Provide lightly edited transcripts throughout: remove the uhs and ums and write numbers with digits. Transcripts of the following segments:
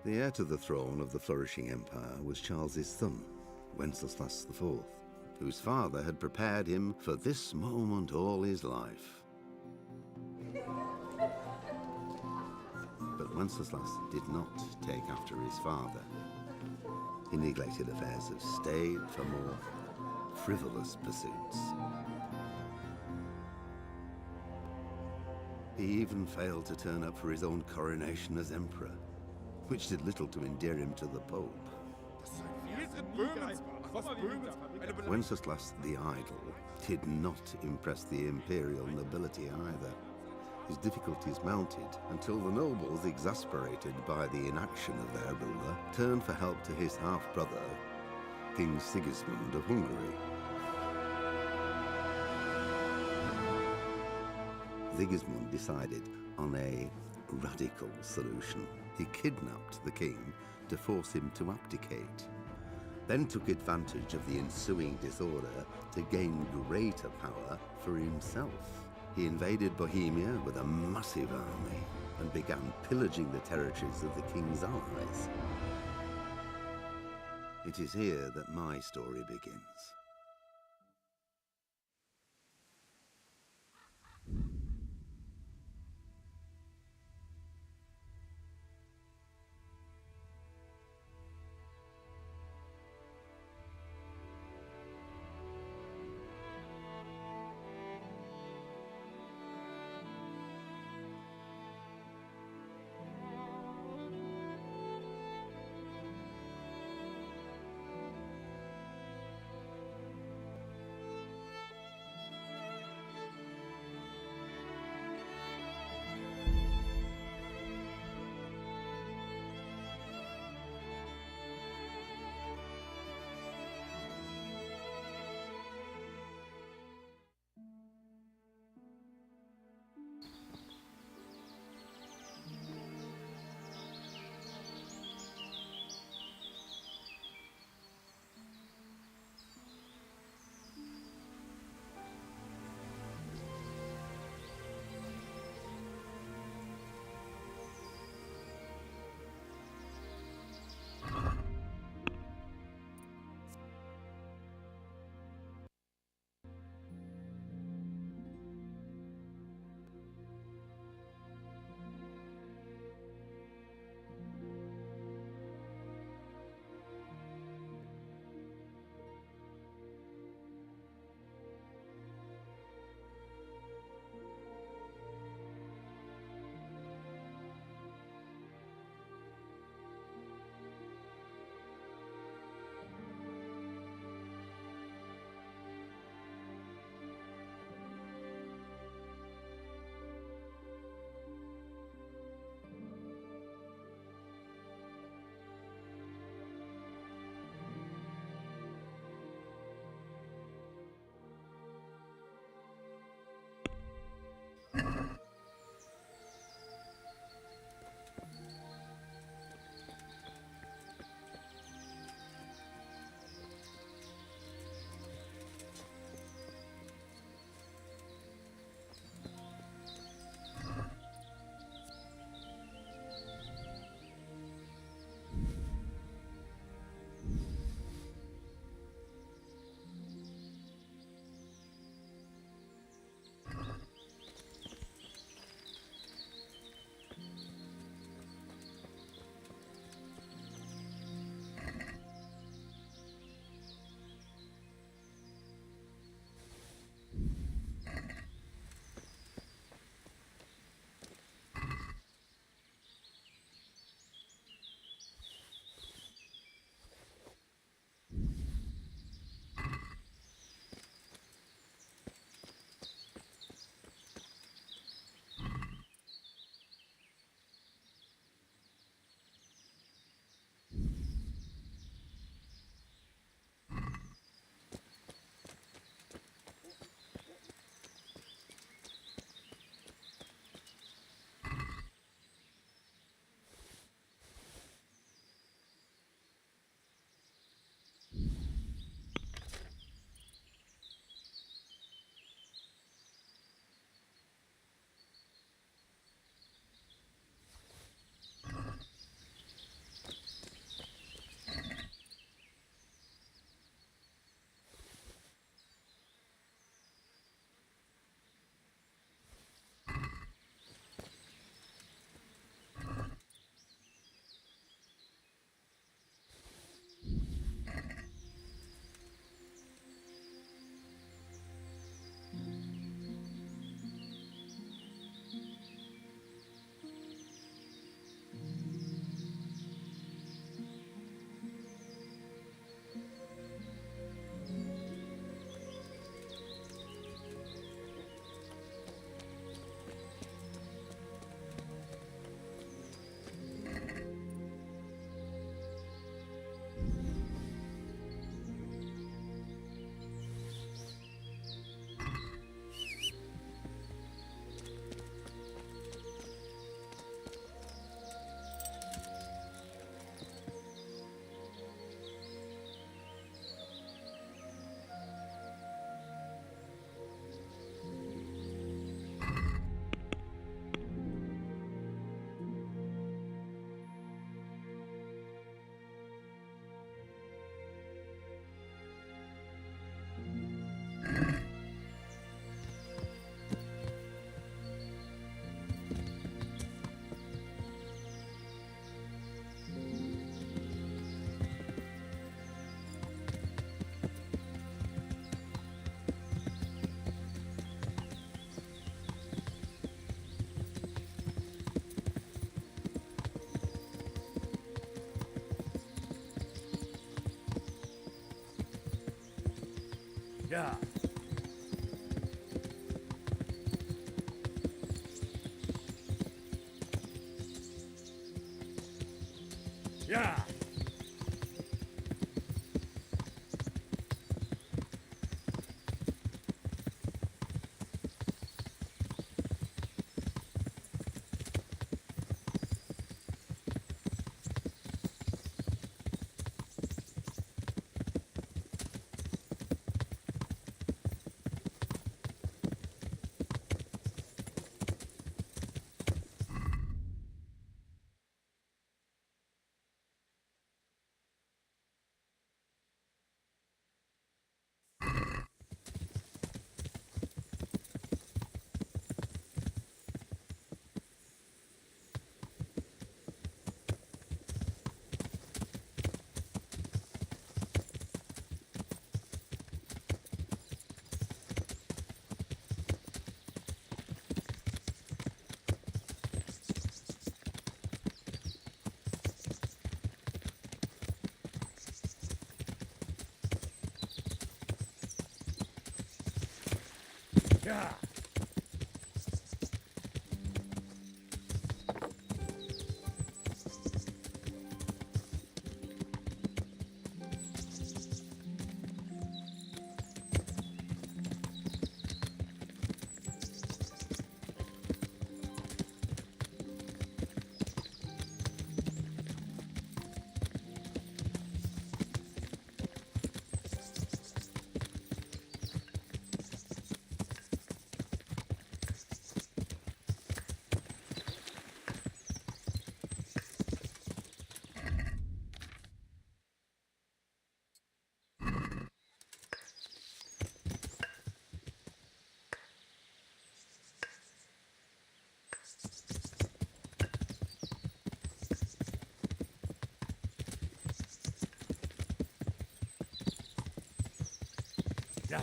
The heir to the throne of the flourishing empire was Charles's son, Wenceslas IV, whose father had prepared him for this moment all his life. But Wenceslas did not take after his father. He neglected affairs of state for more frivolous pursuits. He even failed to turn up for his own coronation as emperor, which did little to endear him to the Pope. Wenceslas the Idle did not impress the imperial nobility either. His difficulties mounted until the nobles, exasperated by the inaction of their ruler, turned for help to his half-brother, King Sigismund of Hungary. Sigismund decided on a radical solution. He kidnapped the king to force him to abdicate, then took advantage of the ensuing disorder to gain greater power for himself. He invaded Bohemia with a massive army and began pillaging the territories of the king's allies. It is here that my story begins. Yeah. Yeah. Yeah. Yeah.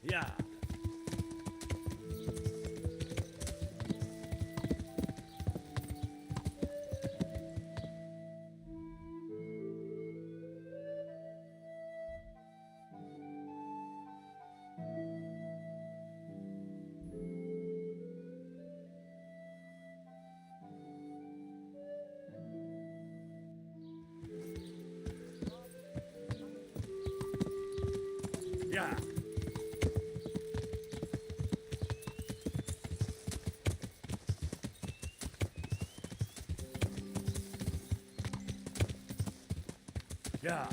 Yeah. Yeah. Yeah.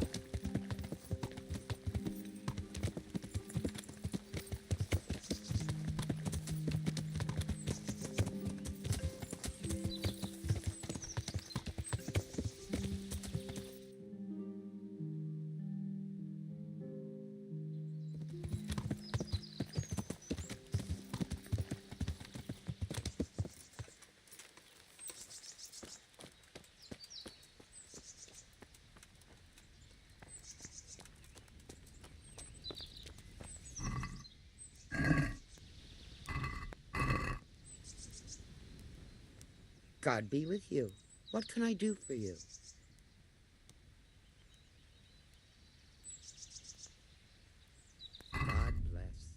God be with you. What can I do for you? God bless.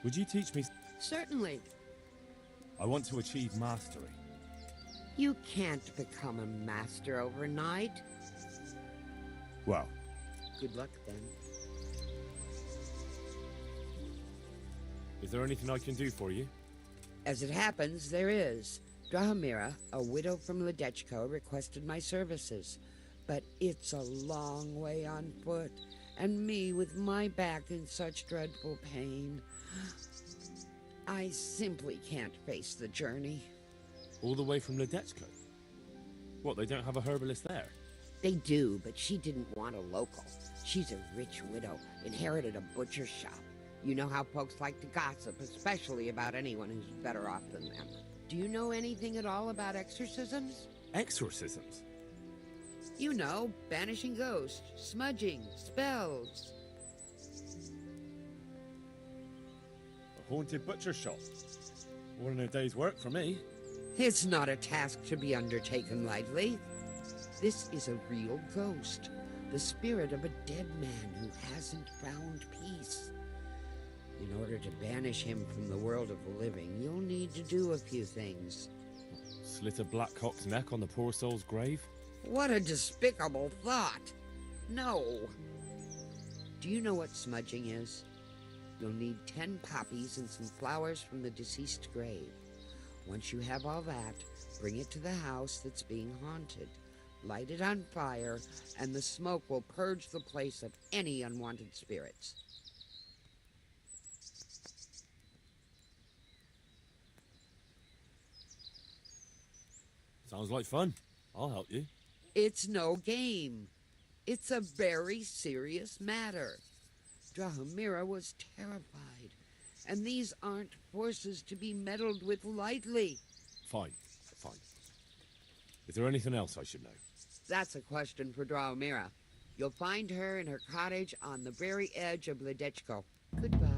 Would you teach me? Certainly. I want to achieve mastery. You can't become a master overnight. Well, Good luck, then. is there anything I can do for you? As it happens, there is. Drahomira, a widow from Ledechko, requested my services. But it's a long way on foot, and me with my back in such dreadful pain. I simply can't face the journey. All the way from Ledechko? What, they don't have a herbalist there? They do, but she didn't want a local. She's a rich widow, inherited a butcher's shop. You know how folks like to gossip, especially about anyone who's better off than them. Do you know anything at all about exorcisms? Exorcisms? You know, banishing ghosts, smudging, spells. A haunted butcher shop. More than a day's work for me. It's not a task to be undertaken lightly. This is a real ghost, the spirit of a dead man who hasn't found peace. In order to banish him from the world of the living, you'll need to do a few things. Slit a black cock's neck on the poor soul's grave? What a despicable thought! No! Do you know what smudging is? You'll need 10 poppies and some flowers from the deceased grave. Once you have all that, bring it to the house that's being haunted. Light it on fire, and the smoke will purge the place of any unwanted spirits. Sounds like fun. I'll help you. It's no game. It's a very serious matter. Drahomira was terrified, and these aren't forces to be meddled with lightly. Fine. Is there anything else I should know? That's a question for Drahomira. You'll find her in her cottage on the very edge of Ledechko. Goodbye.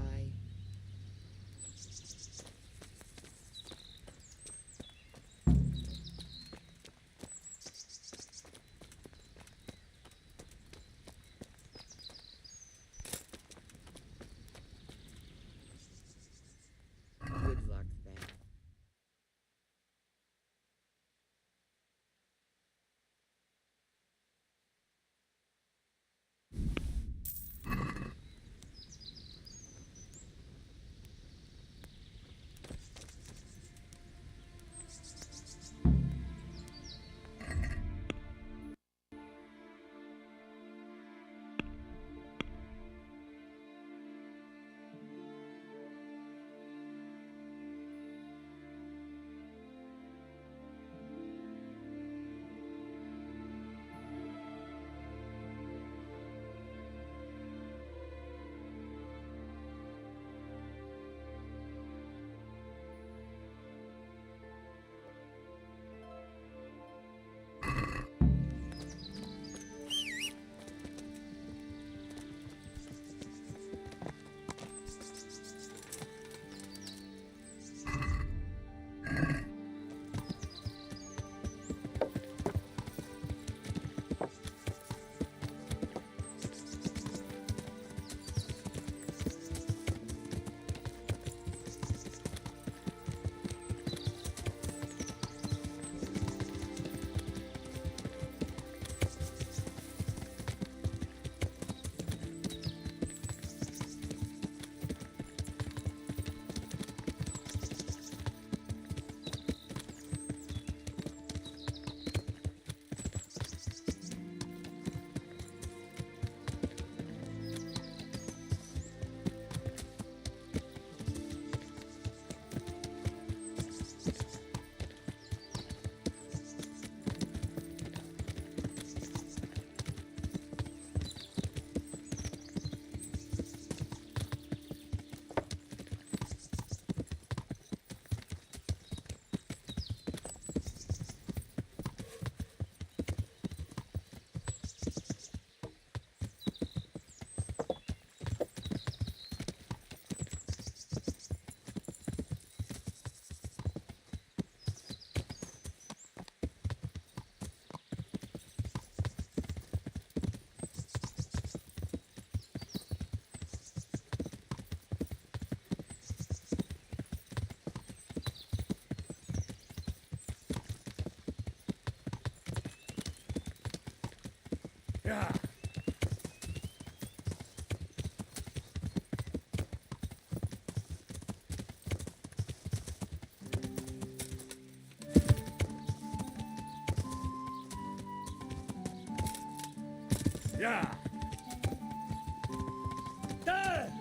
Good luck, then. Yeah. Yeah. There.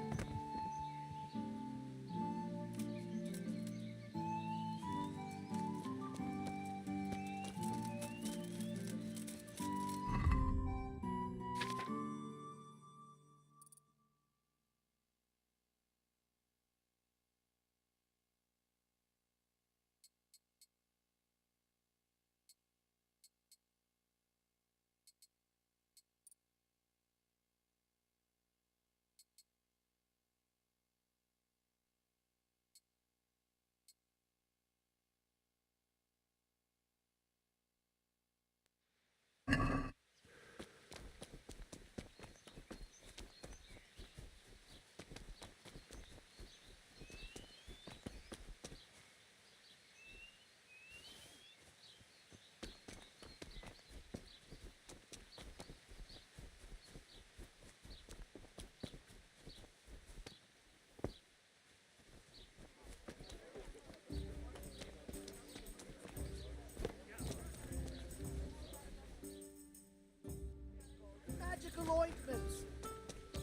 Magical ointments,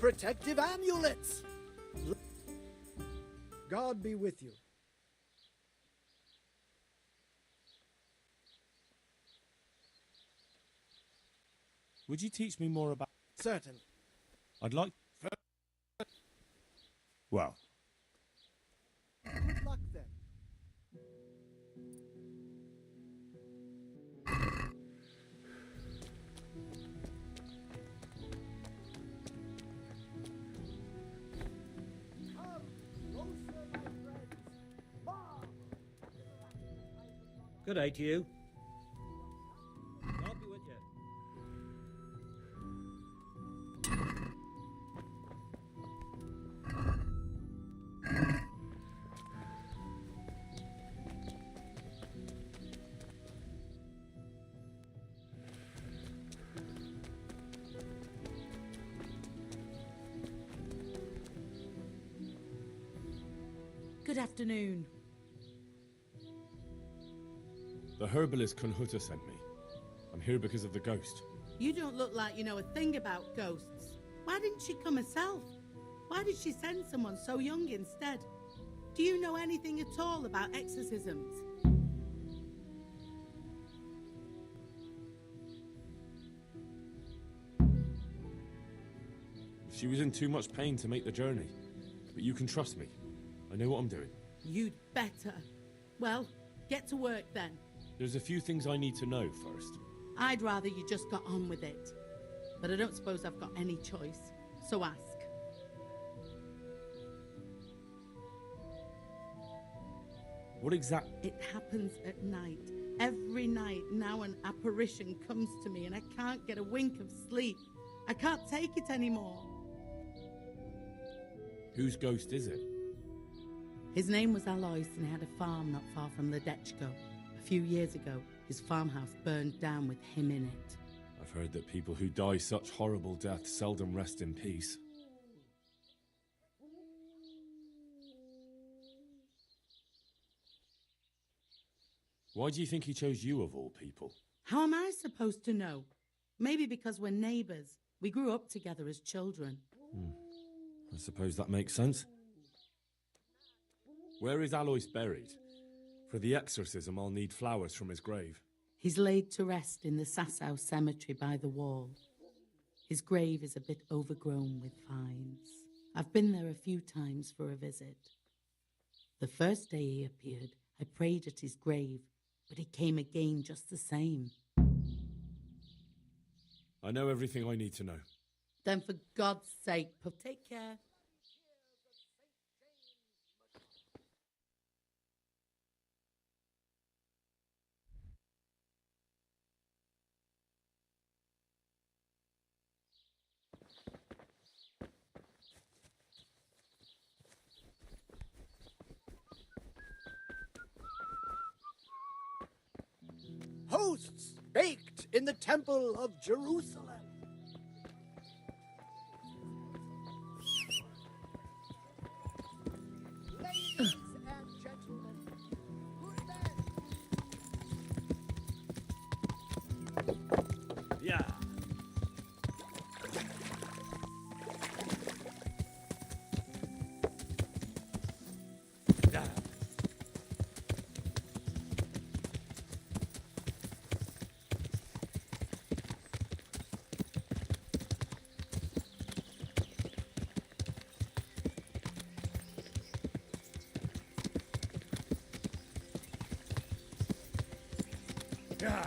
protective amulets. God be with you. Would you teach me more about... Certain. I'd like... Well, Good luck then. Good day to you. God be with you. Good afternoon. the herbalist Kunhuta sent me. I'm here because of the ghost. You don't look like you know a thing about ghosts. Why didn't she come herself? Why did she send someone so young instead? Do you know anything at all about exorcisms? She was in too much pain to make the journey. But you can trust me. I know what I'm doing. You'd better. Well, get to work then. There's a few things I need to know first. I'd rather you just got on with it. But I don't suppose I've got any choice. So ask. What exact... It happens at night. Every night now an apparition comes to me and I can't get a wink of sleep. I can't take it anymore. Whose ghost is it? His name was Alois and he had a farm not far from Ledechko. A few years ago, his farmhouse burned down with him in it. I've heard that people who die such horrible deaths seldom rest in peace. Why do you think he chose you of all people? How am I supposed to know? Maybe because we're neighbours. We grew up together as children. I suppose that makes sense. Where is Alois buried? For the exorcism, I'll need flowers from his grave. He's laid to rest in the Sasau cemetery by the wall. His grave is a bit overgrown with vines. I've been there a few times for a visit. The first day he appeared, I prayed at his grave, but he came again just the same. I know everything I need to know. Then for God's sake, take care. Hosts baked in the temple of Jerusalem. Yeah.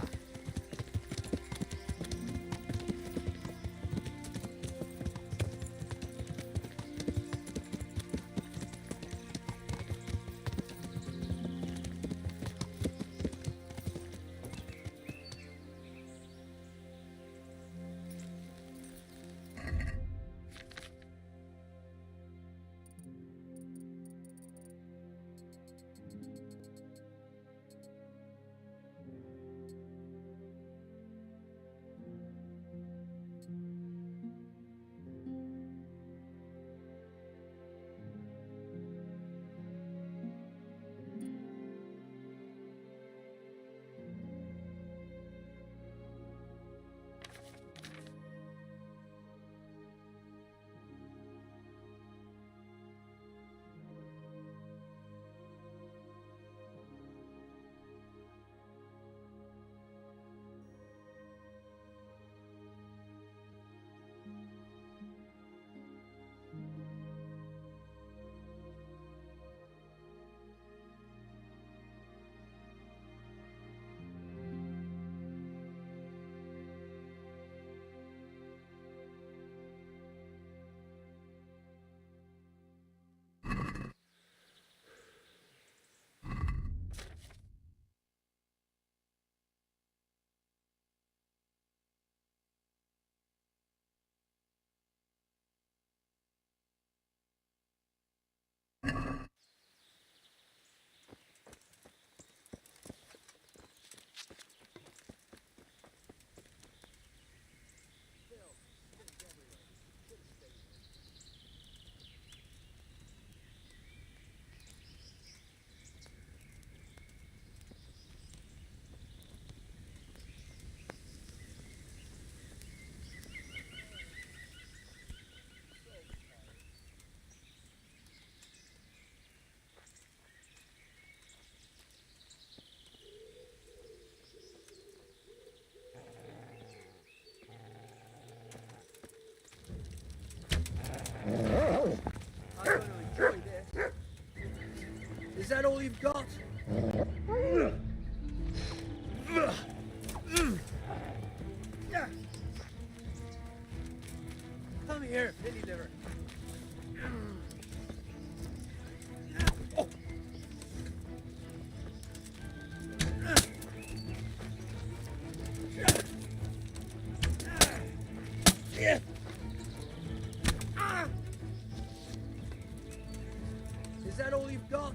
I'm going to enjoy this. Is that all you've got? Come here, pity liver. Is that all you've got?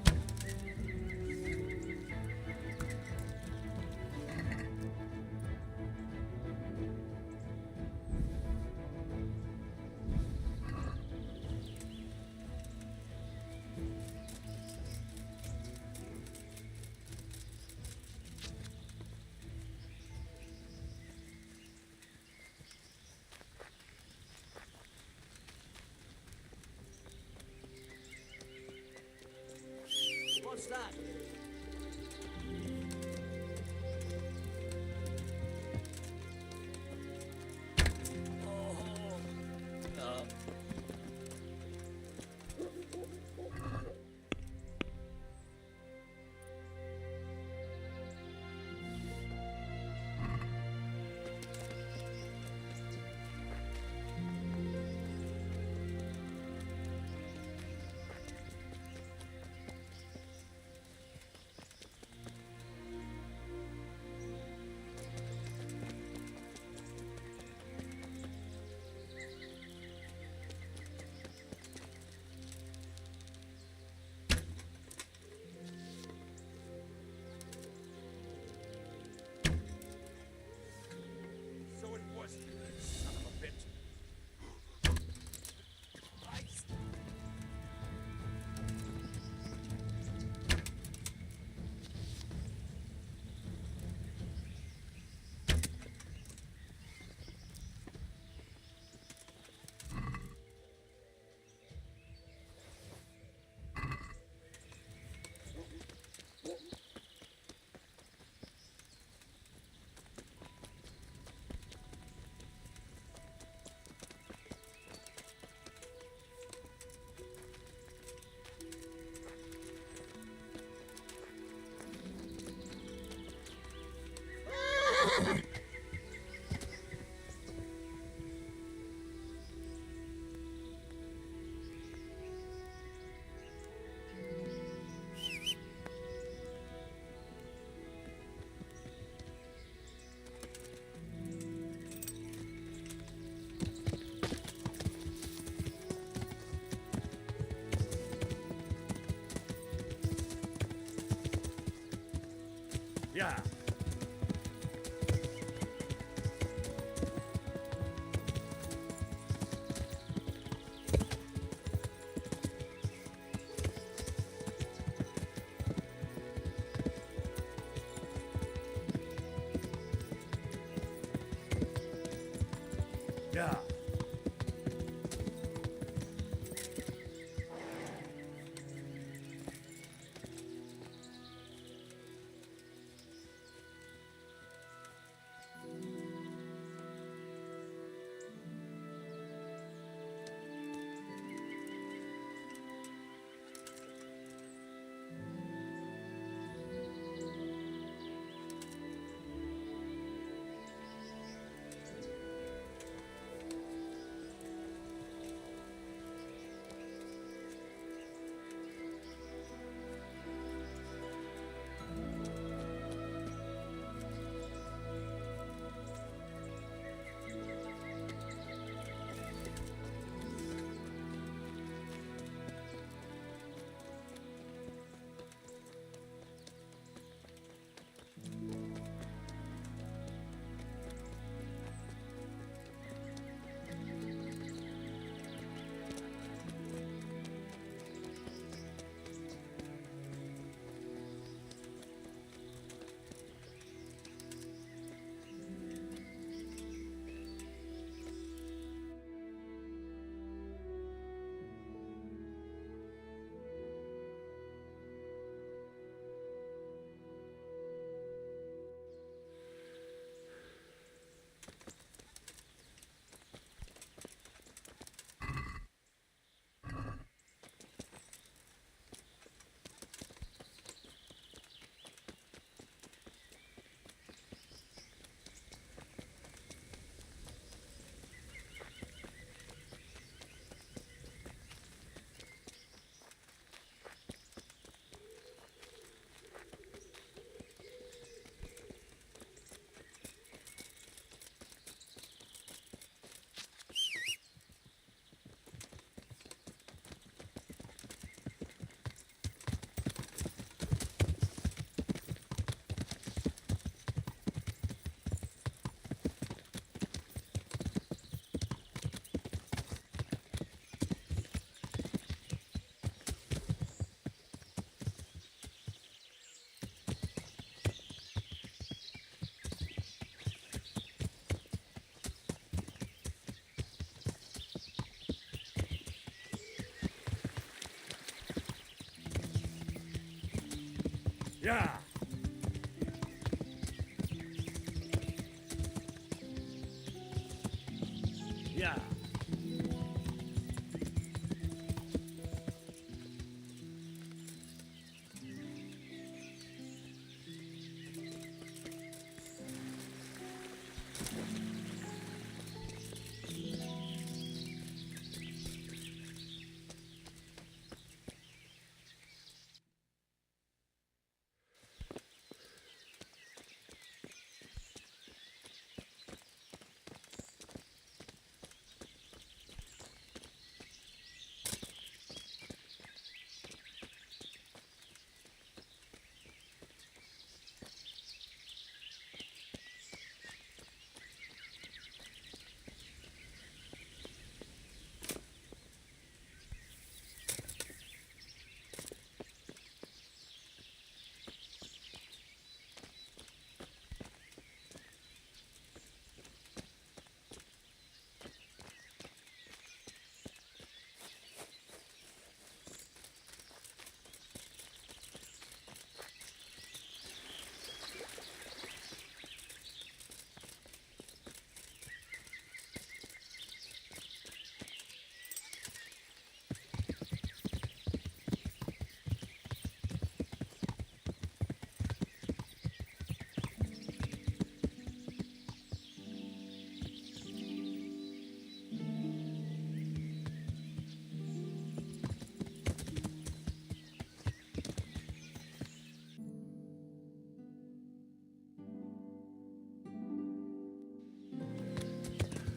Yeah. Yeah. Yeah. Yeah.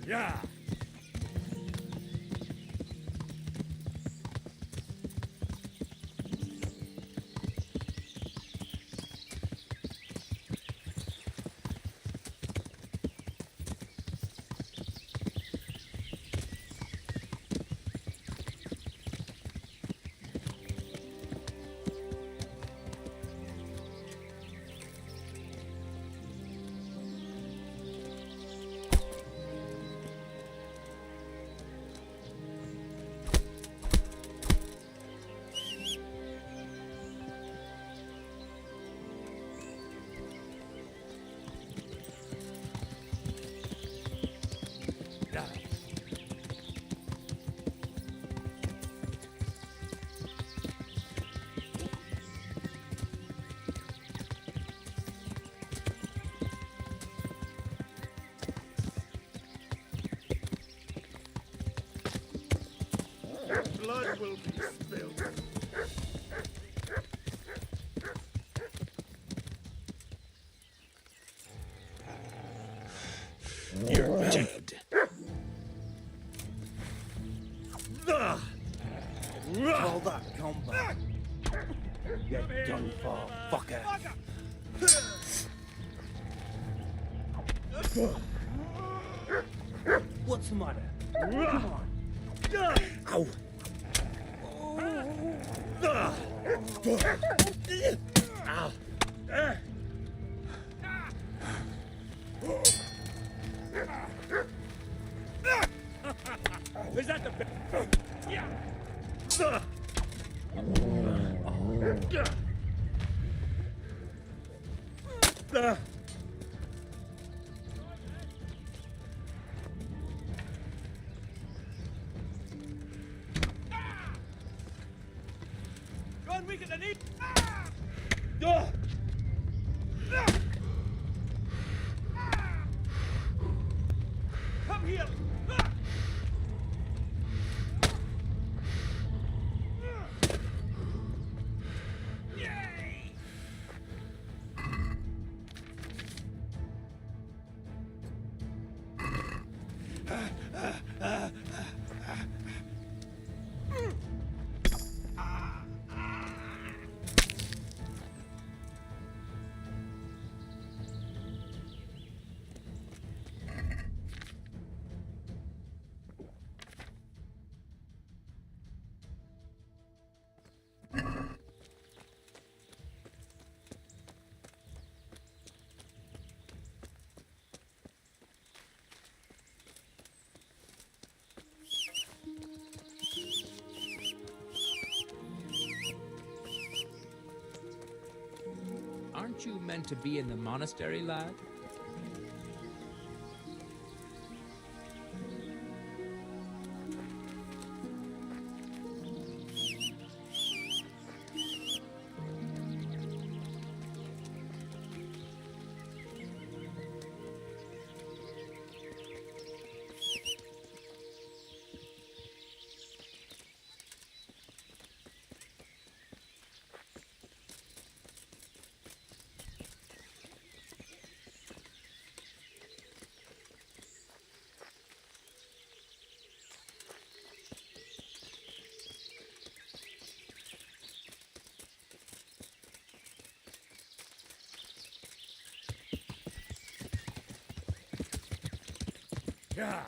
Yeah. will be spilled. You're dead. Call that combat. Get done for, fucker. What's the matter? Come on. Ow. Is that the bit? Yeah. Go and weaken the knee. Come here. Aren't you meant to be in the monastery, lad? Yeah.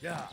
Yeah.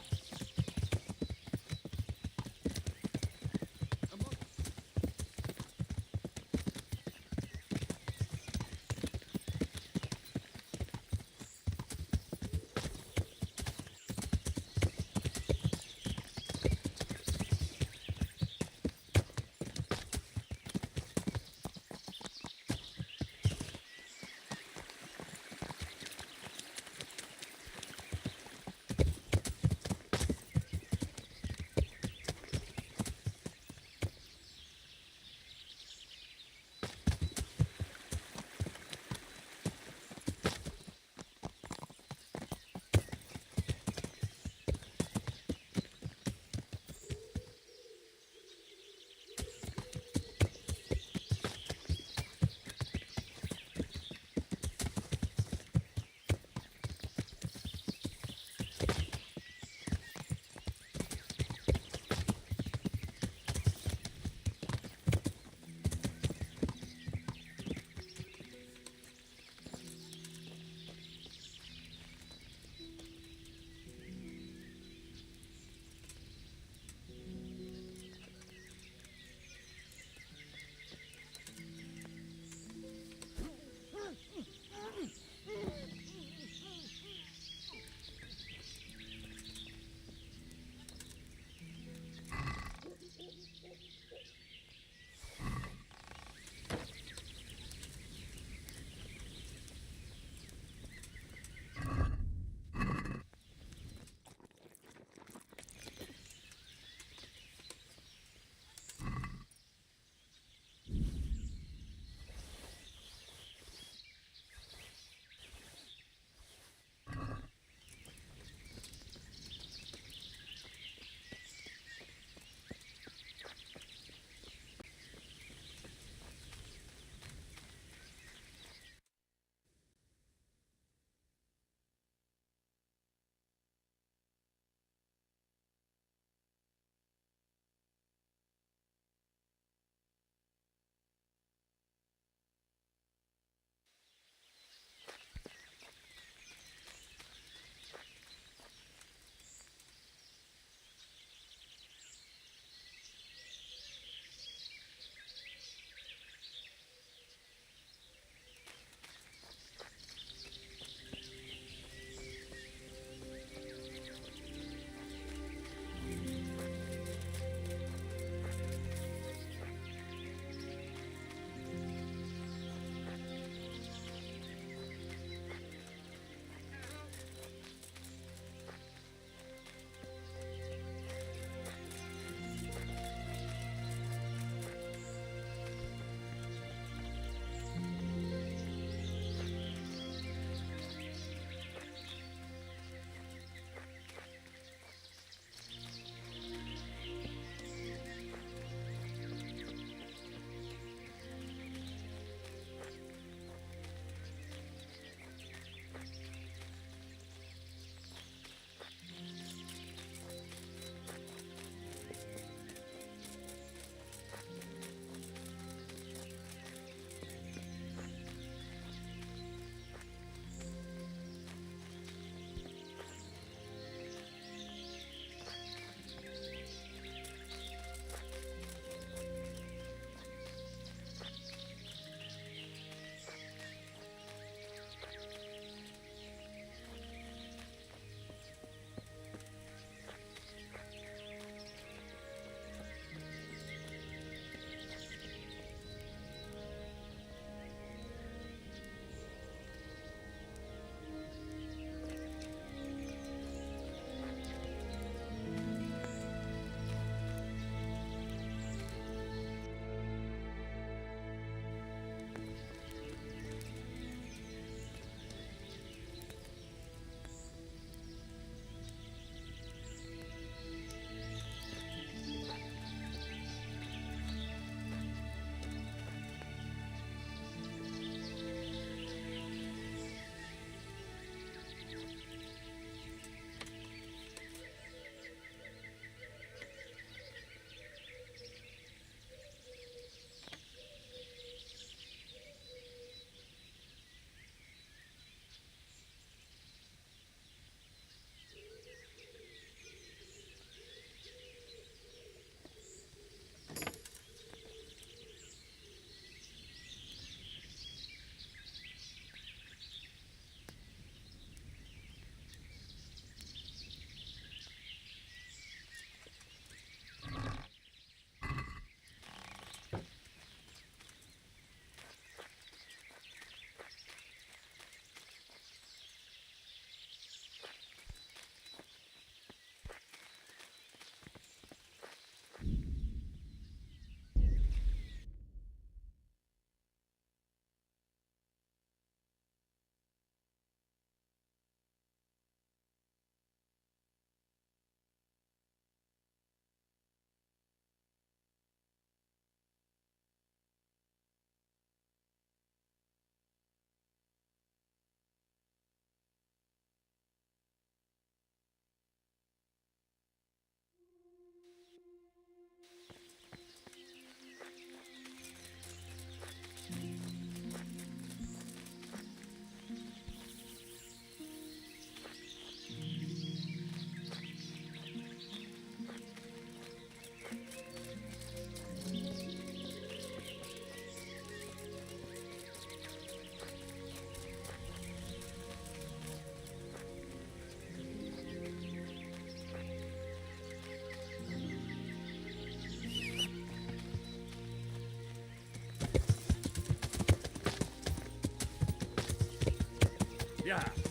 Yeah.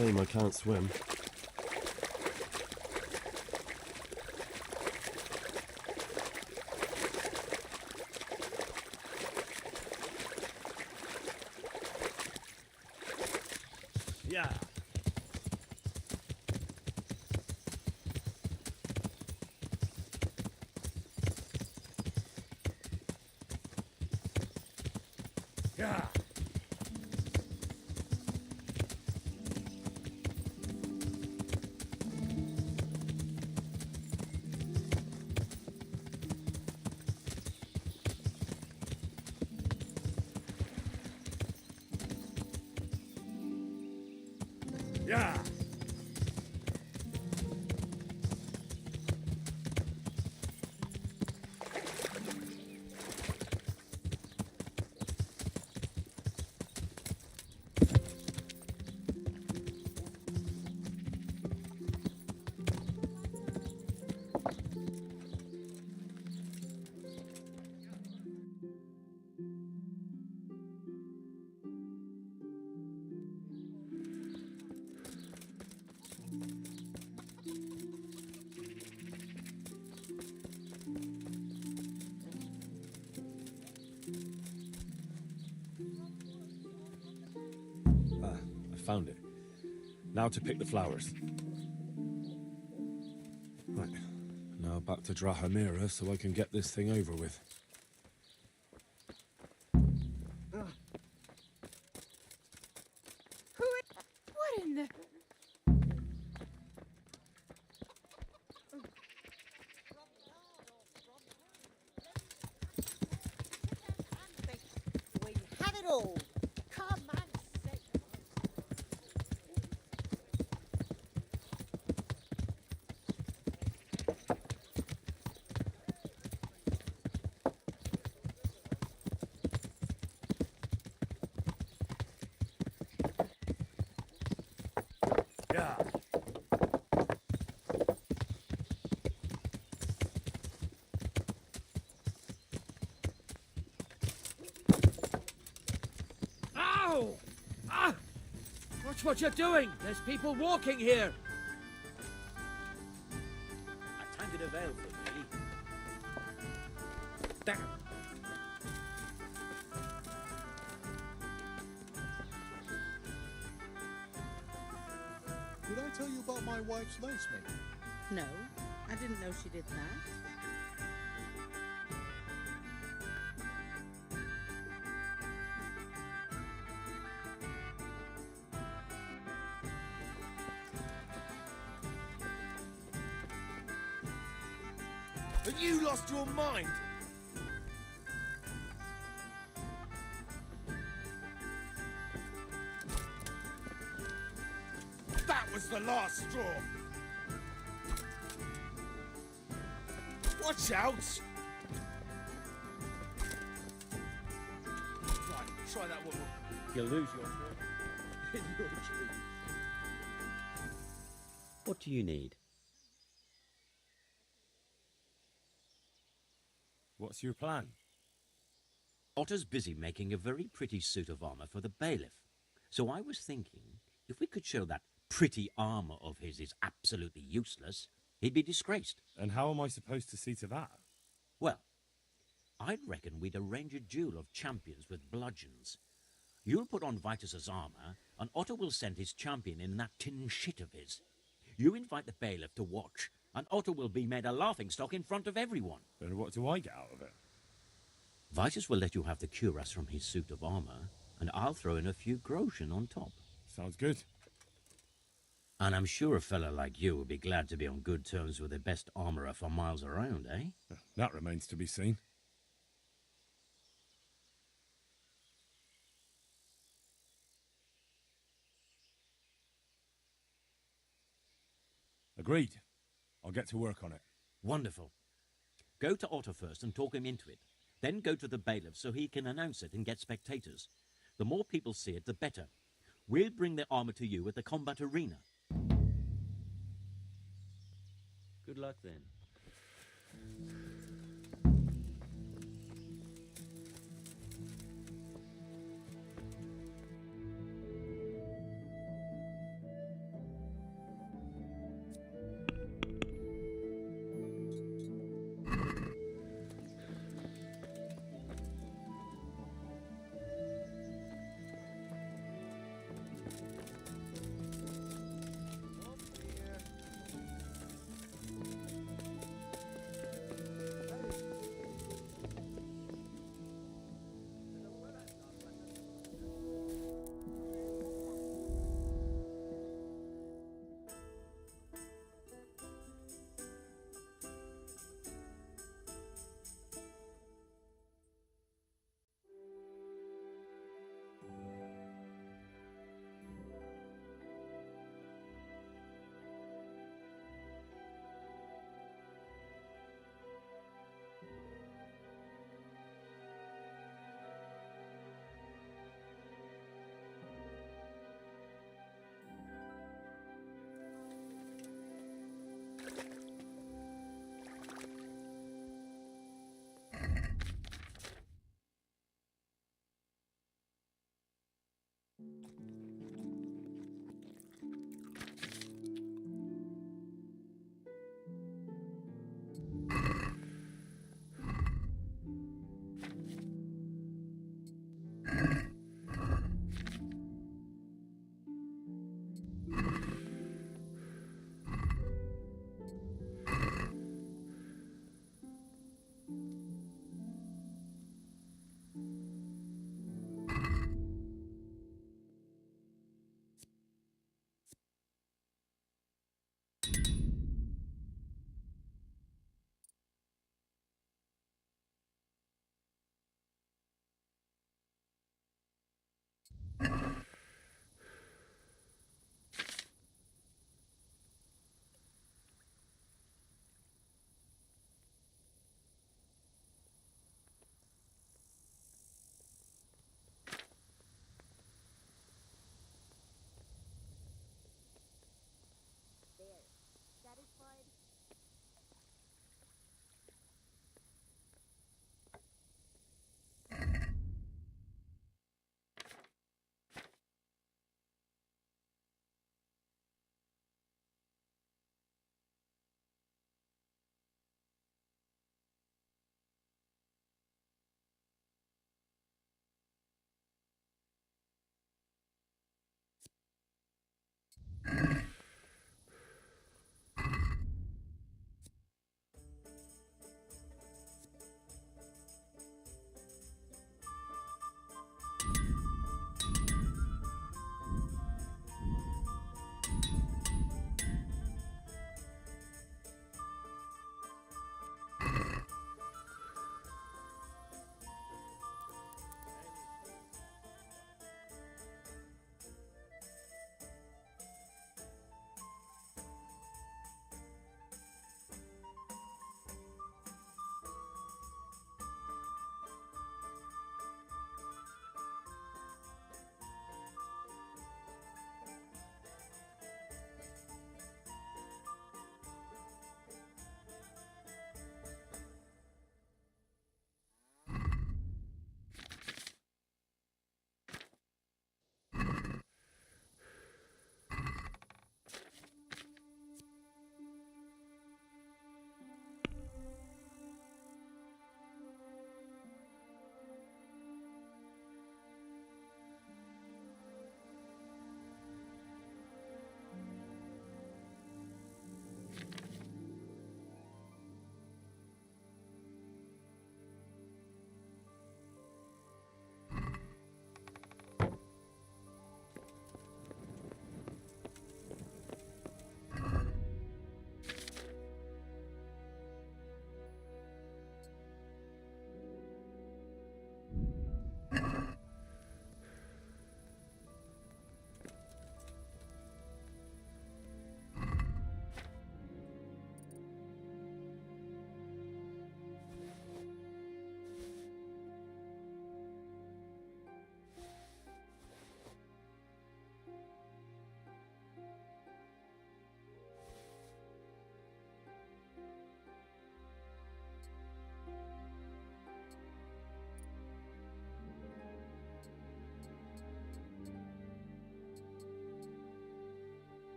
Shame I can't swim. Yeah. Yeah. Yeah. found it. Now to pick the flowers. Right. Now back to Drahamira so I can get this thing over with. What in the... We have it all. Come and see. Yeah. Ow! Ah! Watch what you're doing. There's people walking here. I tangled a veil for me. Damn. Did I tell you about my wife's lace making? No, I didn't know she did that. Have you lost your mind? That was the last straw. Watch out! Right, try that one more. You'll lose your throat in your dream. What do you need? What's your plan? Otter's busy making a very pretty suit of armor for the bailiff. So I was thinking, if we could show that pretty armor of his is absolutely useless, he'd be disgraced. And how am I supposed to see to that? Well, I'd reckon we'd arrange a duel of champions with bludgeons. You'll put on Vitus's armor, and Otter will send his champion in that tin shit of his. You invite the bailiff to watch, and Otter will be made a laughingstock in front of everyone. And what do I get out of it? Vitus will let you have the cuirass from his suit of armor, and I'll throw in a few groschen on top. Sounds good. And I'm sure a fella like you would be glad to be on good terms with the best armourer for miles around, eh? That remains to be seen. Agreed. I'll get to work on it. Wonderful. Go to Otter first and talk him into it. Then go to the bailiff so he can announce it and get spectators. The more people see it, the better. We'll bring the armour to you at the combat arena. Good luck then.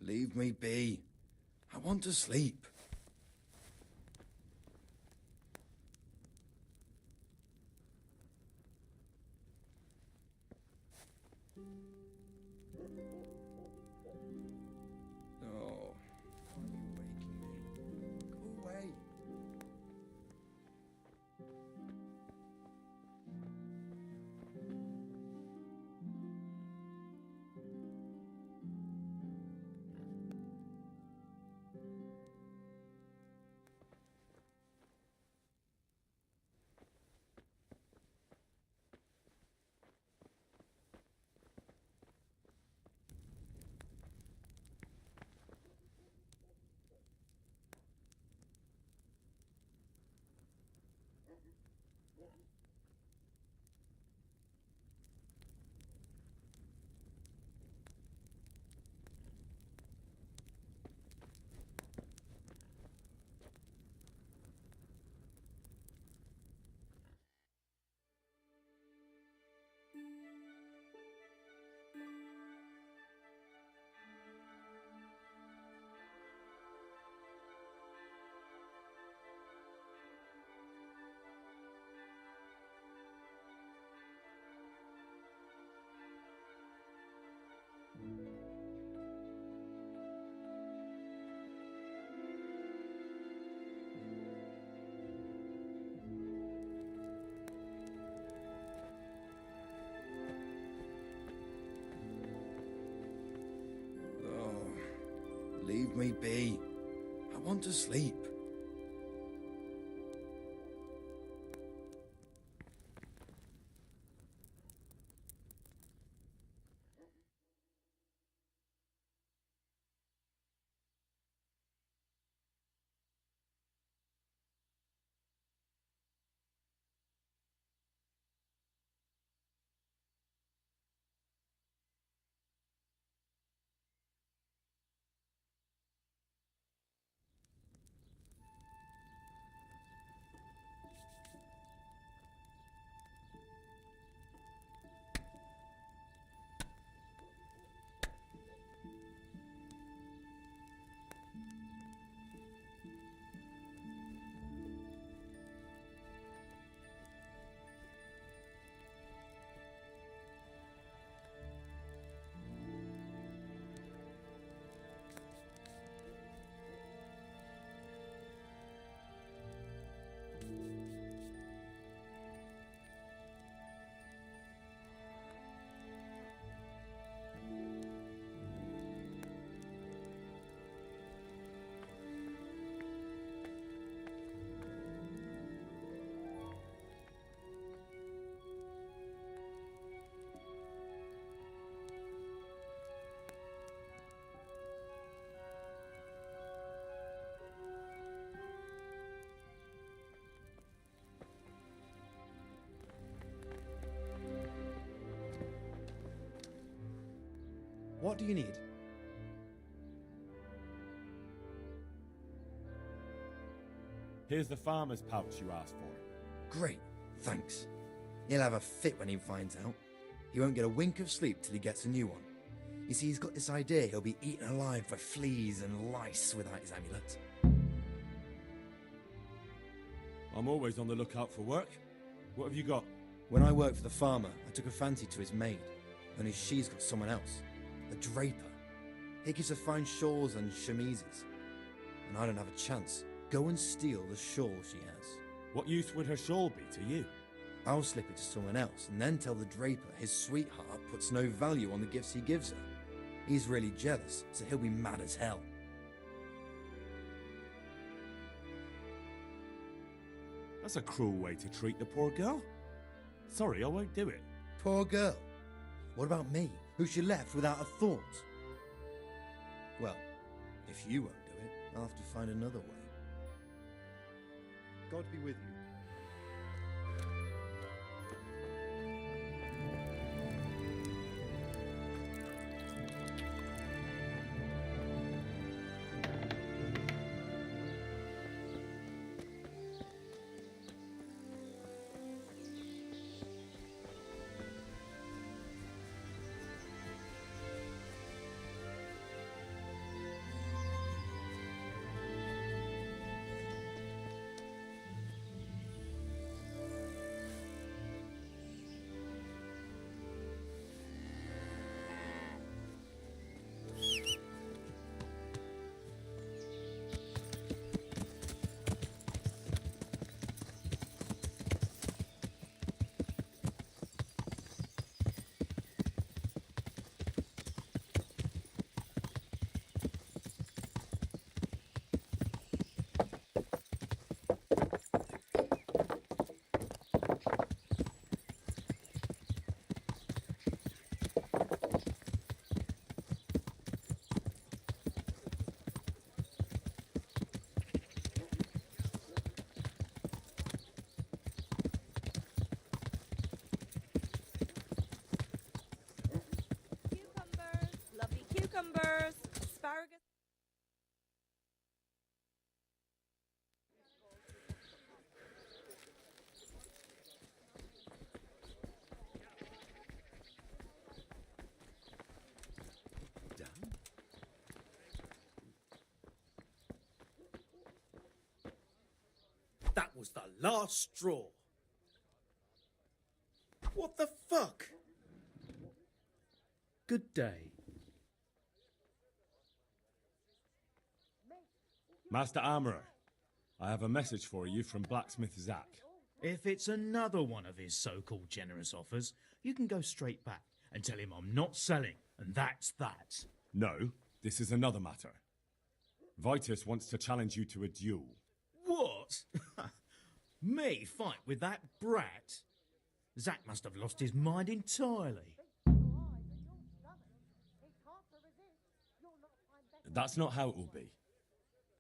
Leave me be. I want to sleep. Oh, why are you waking me? Go away. Leave me be. I want to sleep. What do you need? Here's the farmer's pouch you asked for. Great, thanks. He'll have a fit when he finds out. He won't get a wink of sleep till he gets a new one. You see, he's got this idea he'll be eaten alive by fleas and lice without his amulet. I'm always on the lookout for work. What have you got? When I worked for the farmer, I took a fancy to his maid. Only she's got someone else. A draper. He gives her fine shawls and chemises. And I don't have a chance. Go and steal the shawl she has. What use would her shawl be to you? I'll slip it to someone else and then tell the draper his sweetheart puts no value on the gifts he gives her. He's really jealous, so he'll be mad as hell. That's a cruel way to treat the poor girl. Sorry, I won't do it. Poor girl. What about me, who she left without a thought? Well, if you won't do it, I'll have to find another way. God be with you. That was the last straw. What the fuck? Good day. Master Armourer, I have a message for you from Blacksmith Zack. If it's another one of his so-called generous offers, you can go straight back and tell him I'm not selling, and that's that. No, this is another matter. Vitus wants to challenge you to a duel. What? Me fight with that brat? Zack must have lost his mind entirely. That's not how it will be.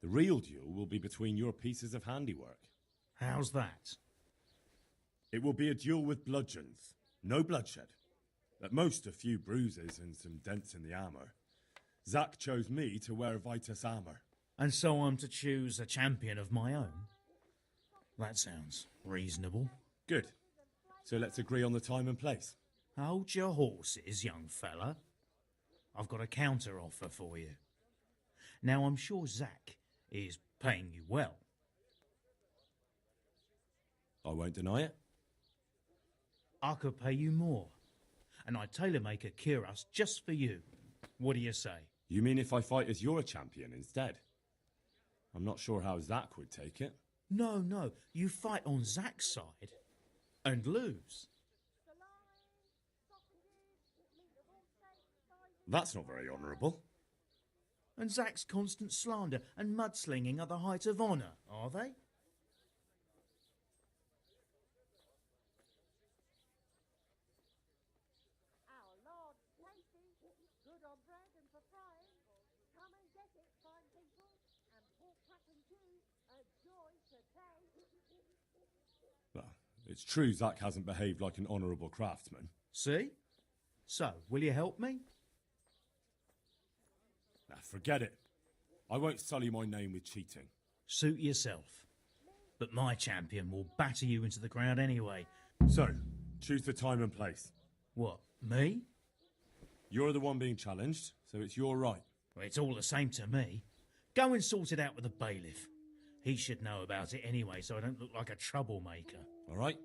The real duel will be between your pieces of handiwork. How's that? It will be a duel with bludgeons. No bloodshed. At most, a few bruises and some dents in the armour. Zack chose me to wear Vitus armour. And so I'm to choose a champion of my own? That sounds reasonable. Good. So let's agree on the time and place. Hold your horses, young fella. I've got a counter offer for you. Now, I'm sure Zack is paying you well. I won't deny it. I could pay you more, and I'd tailor-make a cuirass just for you. What do you say? You mean if I fight as your champion instead? I'm not sure how Zack would take it. No, you fight on Zack's side and lose. That's not very honourable. And Zack's constant slander and mudslinging are the height of honour, are they? Our Lord Casey, good on bread and for frying. Come and get it, fine people. And pork cracking too, a joy to taste. Well, it's true Zack hasn't behaved like an honourable craftsman. See? So, will you help me? Nah, forget it. I won't sully my name with cheating. Suit yourself. But my champion will batter you into the ground anyway. So, choose the time and place. What, me? You're the one being challenged, so it's your right. Well, it's all the same to me. Go and sort it out with the bailiff. He should know about it anyway, so I don't look like a troublemaker. All right?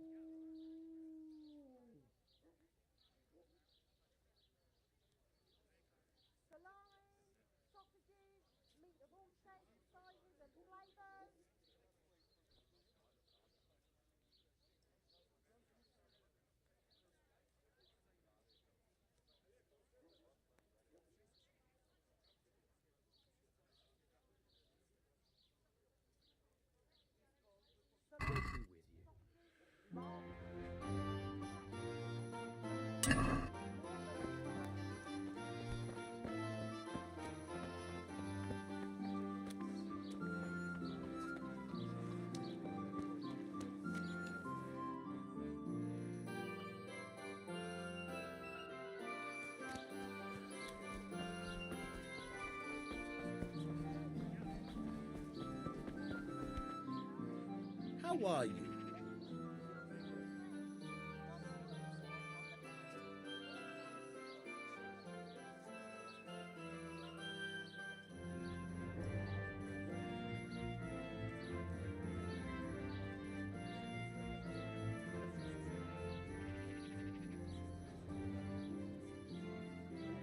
How are you?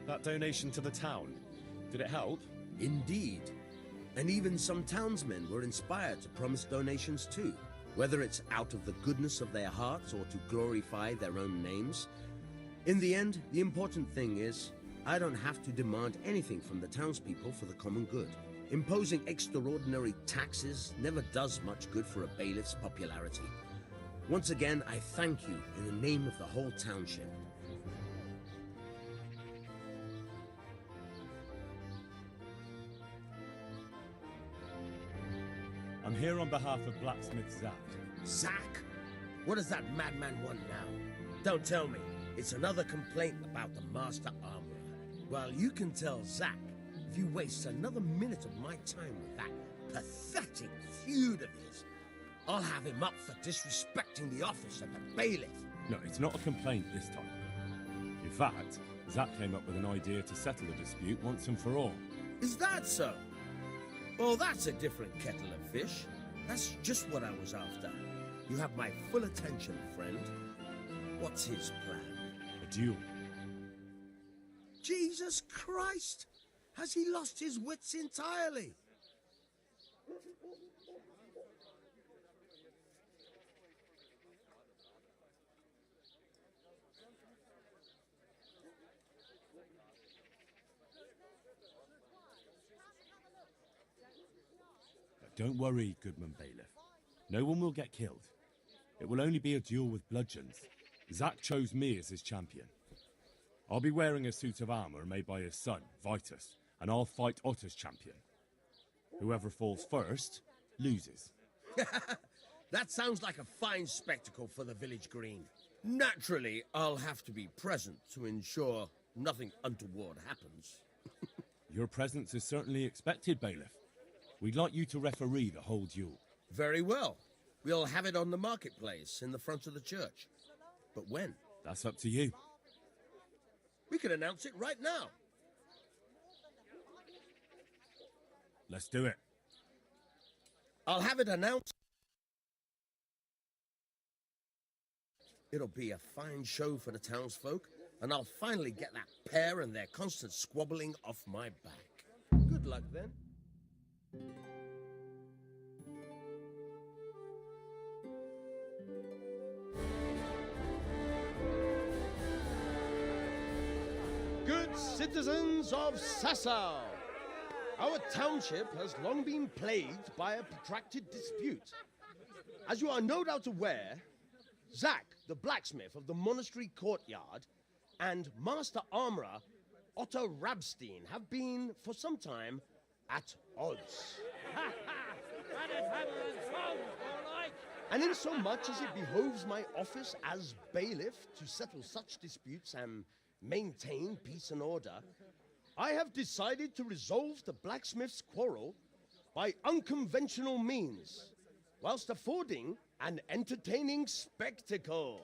That donation to the town, did it help? Indeed. And even some townsmen were inspired to promise donations too, whether it's out of the goodness of their hearts or to glorify their own names. In the end, the important thing is, I don't have to demand anything from the townspeople for the common good. Imposing extraordinary taxes never does much good for a bailiff's popularity. Once again, I thank you in the name of the whole township. I'm here on behalf of Blacksmith Zack. Zack? What does that madman want now? Don't tell me. It's another complaint about the Master Armorer. Well, you can tell Zack if you waste another minute of my time with that pathetic feud of his. I'll have him up for disrespecting the office of the bailiff. No, it's not a complaint this time. In fact, Zack came up with an idea to settle the dispute once and for all. Is that so? Well, that's a different kettle of fish. That's just what I was after. You have my full attention, friend. What's his plan? A duel. Jesus Christ! Has he lost his wits entirely? But don't worry, Goodman Bailiff. No one will get killed. It will only be a duel with bludgeons. Zack chose me as his champion. I'll be wearing a suit of armor made by his son, Vitus, and I'll fight Otter's champion. Whoever falls first, loses. That sounds like a fine spectacle for the village green. Naturally, I'll have to be present to ensure nothing untoward happens. Your presence is certainly expected, Bailiff. We'd like you to referee the whole duel. Very well. We'll have it on the marketplace in the front of the church. But when? That's up to you. We can announce it right now. Let's do it. I'll have it announced. It'll be a fine show for the townsfolk, and I'll finally get that pair and their constant squabbling off my back. Good luck, then. Good citizens of Sasau, our township has long been plagued by a protracted dispute. As you are no doubt aware, Zack, the blacksmith of the monastery courtyard, and Master Armourer Otto Rabstein have been, for some time, at odds. And in so much as it behoves my office as bailiff to settle such disputes and maintain peace and order, I have decided to resolve the blacksmith's quarrel by unconventional means, whilst affording an entertaining spectacle.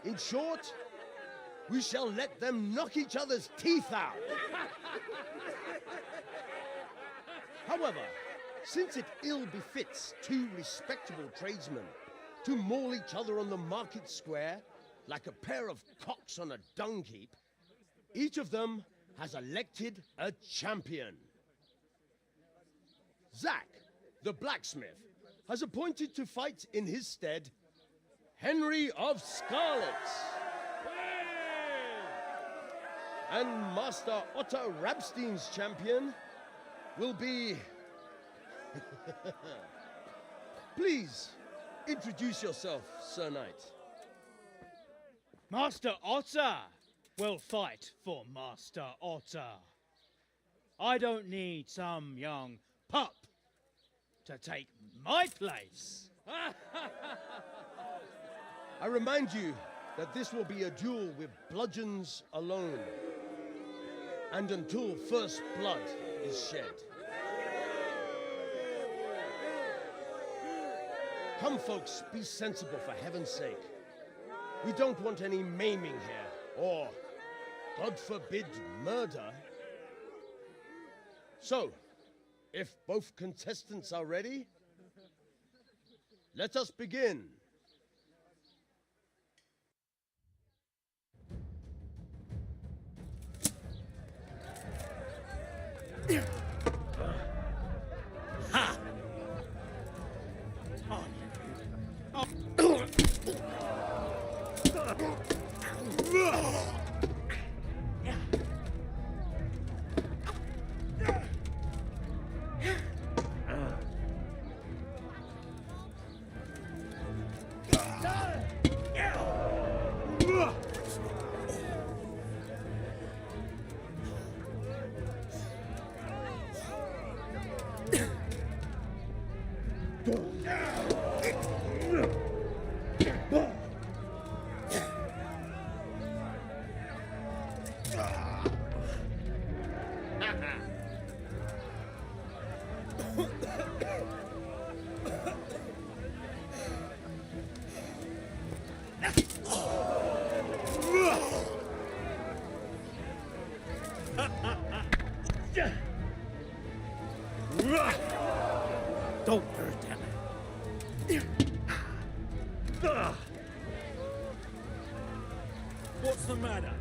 In short, we shall let them knock each other's teeth out. However, since it ill befits two respectable tradesmen to maul each other on the market square like a pair of cocks on a dung heap, each of them has elected a champion. Zack, the blacksmith, has appointed to fight in his stead Henry of Scarlet. And Master Otto Rabstein's champion will be... Please, introduce yourself, Sir Knight. Master Otter will fight for Master Otter. I don't need some young pup to take my place. I remind you that this will be a duel with bludgeons alone, and until first blood is shed. Come, folks, be sensible for heaven's sake. We don't want any maiming here, or, God forbid, murder. So, if both contestants are ready, let us begin. Ha! Don't hurt him. What's the matter?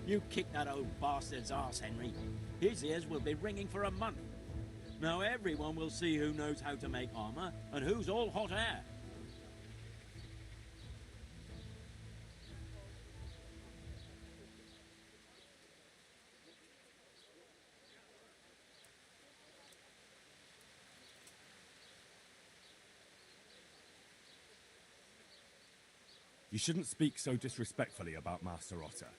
You kicked that old bastard's arse, Henry. His ears will be ringing for a month. Now everyone will see who knows how to make armor and who's all hot air. You shouldn't speak so disrespectfully about Master Otter.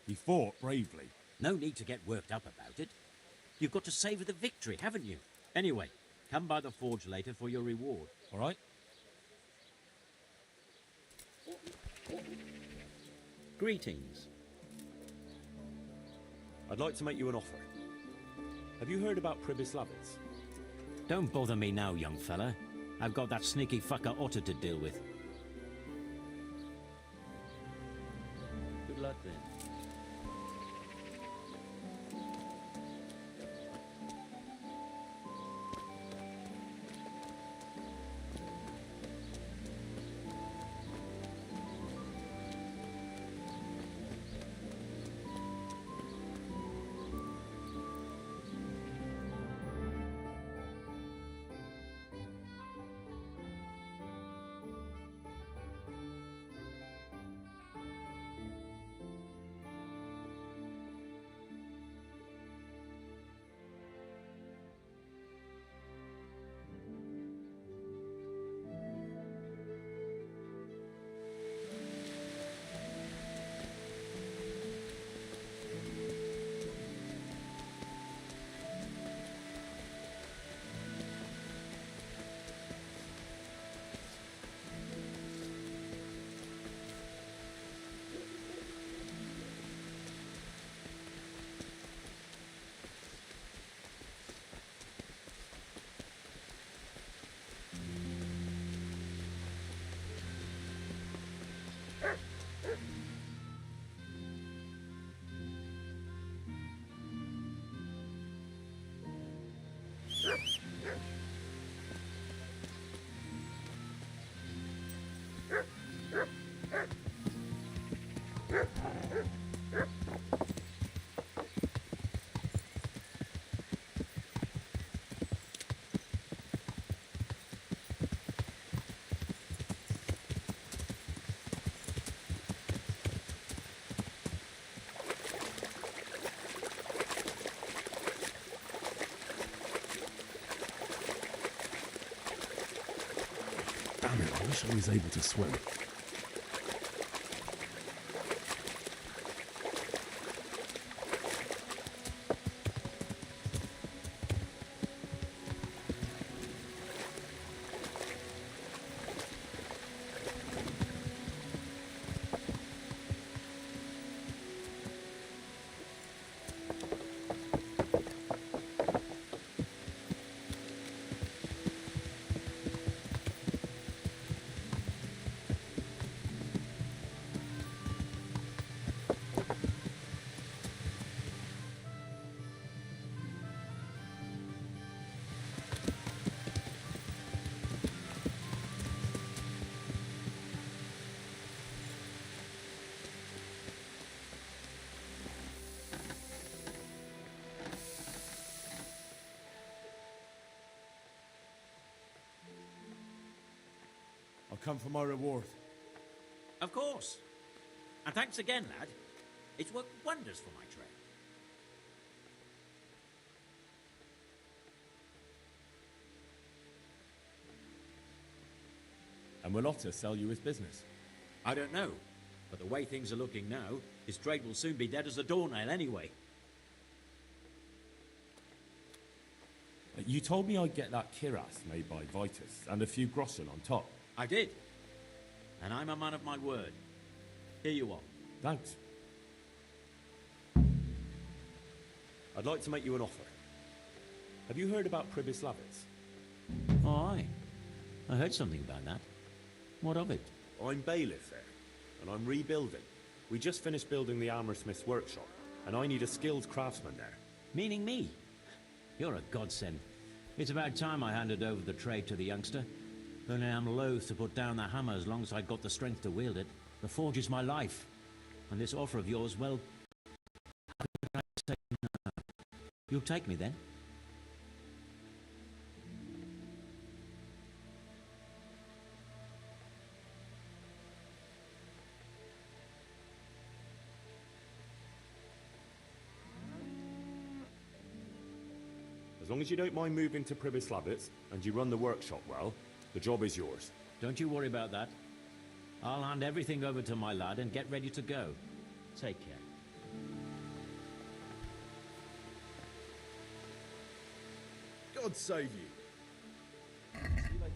He fought bravely. No need to get worked up about it. You've got to savour the victory, haven't you? Anyway, come by the forge later for your reward. All right? Greetings. I'd like to make you an offer. Have you heard about Pribyslavitz? Don't bother me now, young fella. I've got that sneaky fucker Otter to deal with. Good luck then. Damn it, I wish I was able to swim. I'll come for my reward. Of course. And thanks again, lad. It's worked wonders for my trade. And will Otter sell you his business? I don't know, but the way things are looking now, his trade will soon be dead as a doornail anyway. You told me I'd get that kiras made by Vitus and a few groschen on top. I did. And I'm a man of my word. Here you are. Thanks. I'd like to make you an offer. Have you heard about Pribyslavitz? Oh, aye. I heard something about that. What of it? I'm bailiff there, and I'm rebuilding. We just finished building the armorsmith's workshop, and I need a skilled craftsman there. Meaning me? You're a godsend. It's about time I handed over the trade to the youngster. Only I'm loath to put down the hammer as long as I've got the strength to wield it. The forge is my life. And this offer of yours, well... how can I say no? You'll take me then? As long as you don't mind moving to Pribyslavitz, and you run the workshop well, the job is yours. Don't you worry about that. I'll hand everything over to my lad and get ready to go. Take care. God save you. See you later.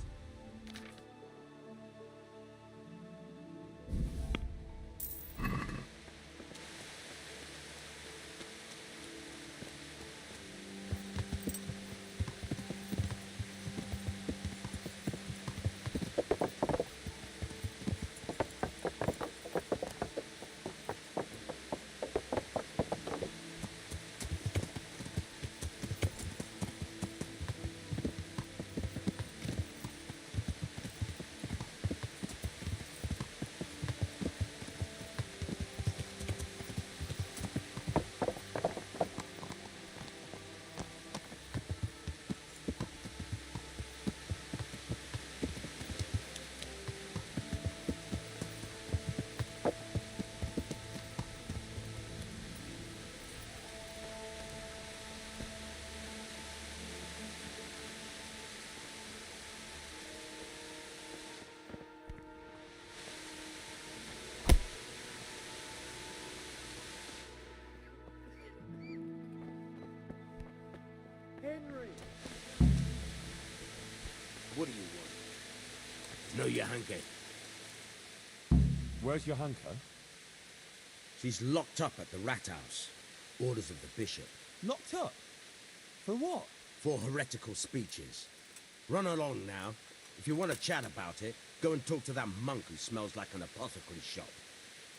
Henry! What do you want? No Johanka. Where's Johanka? She's locked up at the rat house. Orders of the bishop. Locked up? For what? For heretical speeches. Run along now. If you want to chat about it, go and talk to that monk who smells like an apothecary shop.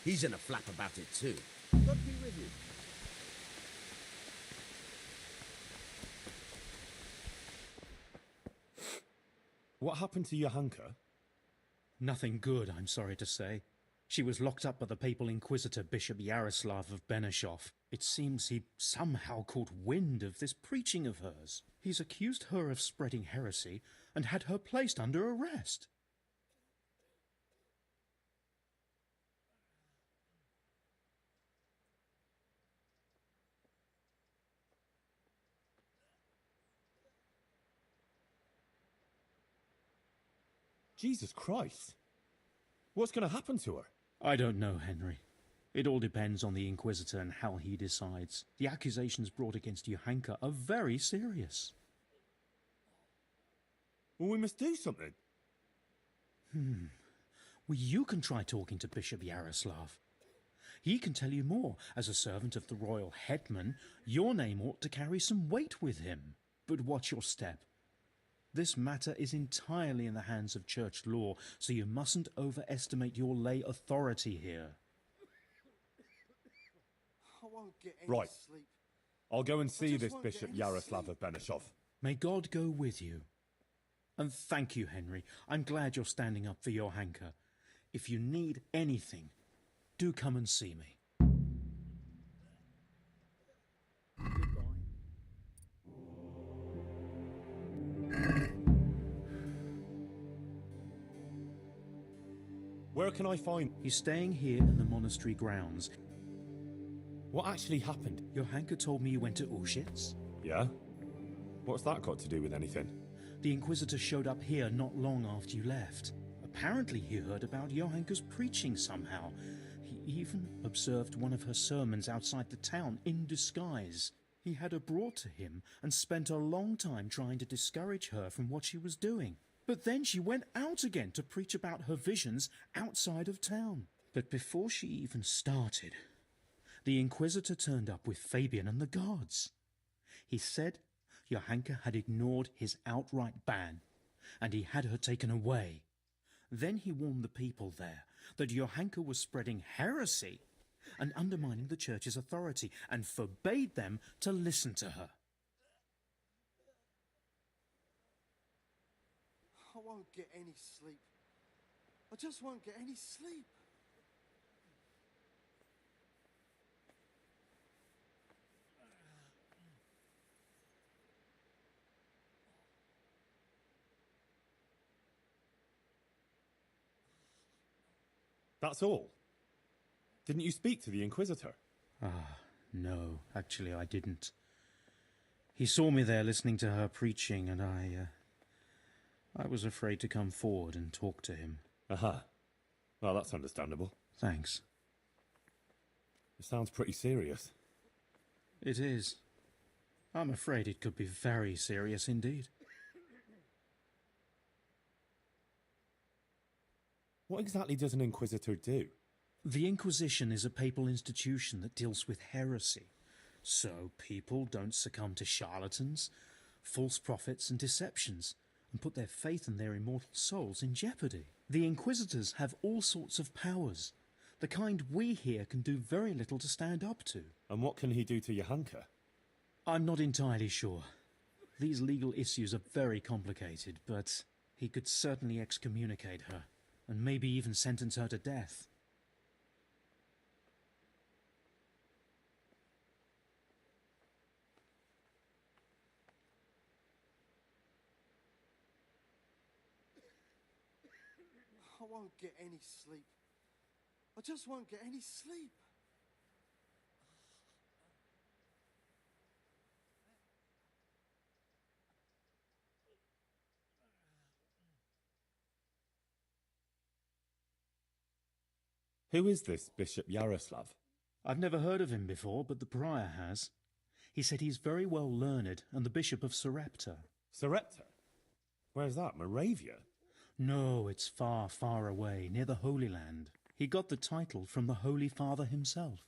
He's in a flap about it too. God be with you. What happened to Johanka? Nothing good, I'm sorry to say. She was locked up by the papal inquisitor Bishop Yaroslav of Benishov. It seems he somehow caught wind of this preaching of hers. He's accused her of spreading heresy and had her placed under arrest. Jesus Christ! What's going to happen to her? I don't know, Henry. It all depends on the Inquisitor and how he decides. The accusations brought against Johanka are very serious. Well, we must do something. Well, you can try talking to Bishop Yaroslav. He can tell you more. As a servant of the royal headman, your name ought to carry some weight with him. But watch your step. This matter is entirely in the hands of church law, so you mustn't overestimate your lay authority here. I won't get any Right. sleep. I'll go and see just this won't get Bishop any Yaroslav sleep. of Benishov. May God go with you. And thank you, Henry. I'm glad you're standing up for your Johanka. If you need anything, do come and see me. Where can I find... He's staying here in the monastery grounds. What actually happened? Johanka told me you went to Auschwitz. Yeah? What's that got to do with anything? The Inquisitor showed up here not long after you left. Apparently he heard about Johanka's preaching somehow. He even observed one of her sermons outside the town in disguise. He had her brought to him and spent a long time trying to discourage her from what she was doing. But then she went out again to preach about her visions outside of town. But before she even started, the Inquisitor turned up with Fabian and the guards. He said Johanka had ignored his outright ban, and he had her taken away. Then he warned the people there that Johanka was spreading heresy and undermining the church's authority, and forbade them to listen to her. I won't get any sleep. I just won't get any sleep. That's all? Didn't you speak to the Inquisitor? No, actually I didn't. He saw me there listening to her preaching, and I was afraid to come forward and talk to him. Aha. Well, that's understandable. Thanks. It sounds pretty serious. It is. I'm afraid it could be very serious indeed. What exactly does an Inquisitor do? The Inquisition is a papal institution that deals with heresy, so people don't succumb to charlatans, false prophets and deceptions, and put their faith and their immortal souls in jeopardy. The Inquisitors have all sorts of powers, the kind we here can do very little to stand up to. And what can he do to Johanka? I'm not entirely sure. These legal issues are very complicated, but he could certainly excommunicate her, and maybe even sentence her to death. I won't get any sleep. I just won't get any sleep. Who is this Bishop Yaroslav? I've never heard of him before, but the prior has. He said he's very well learned and the Bishop of Sarepta. Sarepta? Where's that, Moravia? No, it's far, far away, near the Holy Land. He got the title from the Holy Father himself.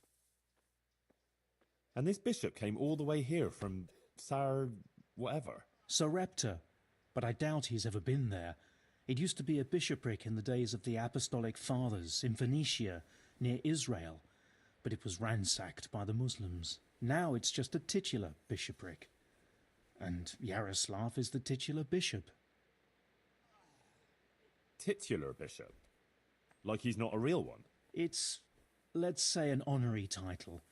And this bishop came all the way here from whatever? Sarepta, but I doubt he's ever been there. It used to be a bishopric in the days of the Apostolic Fathers in Phoenicia, near Israel, but it was ransacked by the Muslims. Now it's just a titular bishopric. And Yaroslav is the titular bishop. Titular bishop? Like he's not a real one? It's, let's say, an honorary title.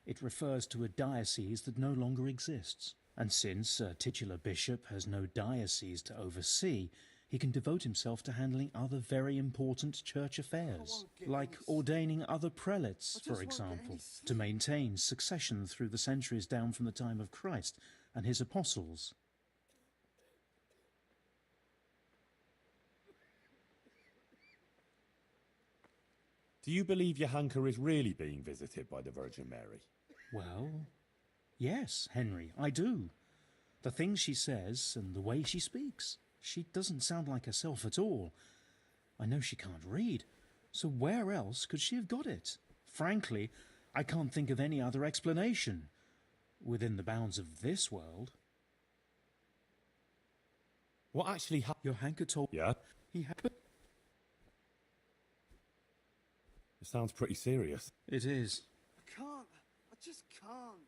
It refers to a diocese that no longer exists. And since a titular bishop has no diocese to oversee, he can devote himself to handling other very important church affairs, like ordaining other prelates, for example, to maintain succession through the centuries down from the time of Christ and his apostles. Do you believe Johanka is really being visited by the Virgin Mary? Well, yes, Henry, I do. The things she says and the way she speaks. She doesn't sound like herself at all. I know she can't read, so where else could she have got it? Frankly, I can't think of any other explanation, within the bounds of this world. What actually happened? Johanka told... Yeah? He had... It sounds pretty serious. It is. I can't. I just can't.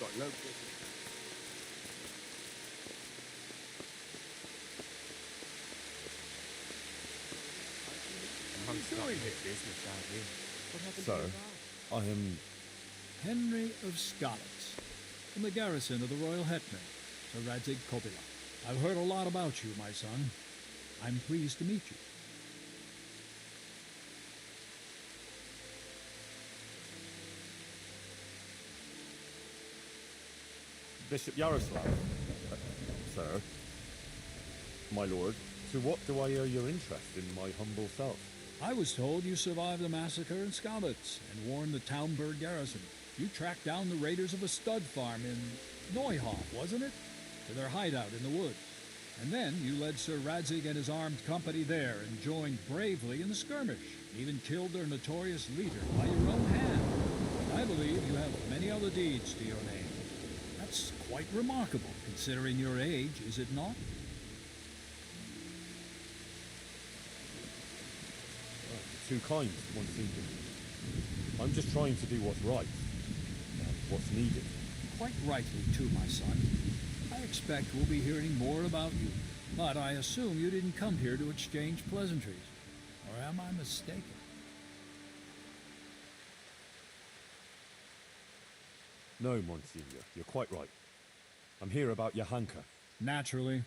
got no business. Sir, I am Henry of Scarlet, from the garrison of the Royal Hetman, Sir Radzig Kobyla. I've heard a lot about you, my son. I'm pleased to meet you. Bishop Yaroslav. Sir, my lord, to what do I owe your interest in my humble self? I was told you survived the massacre in Skalitz and warned the Townburg garrison. You tracked down the raiders of a stud farm in Neuhof, wasn't it? To their hideout in the woods. And then you led Sir Radzig and his armed company there and joined bravely in the skirmish, and even killed their notorious leader by your own hand. I believe you have many other deeds to your name. That's quite remarkable, considering your age, is it not? Too kind, Monsignor. I'm just trying to do what's right, and what's needed. Quite rightly, too, my son. I expect we'll be hearing more about you, but I assume you didn't come here to exchange pleasantries. Or am I mistaken? No, Monsignor, you're quite right. I'm here about Johanka. Naturally.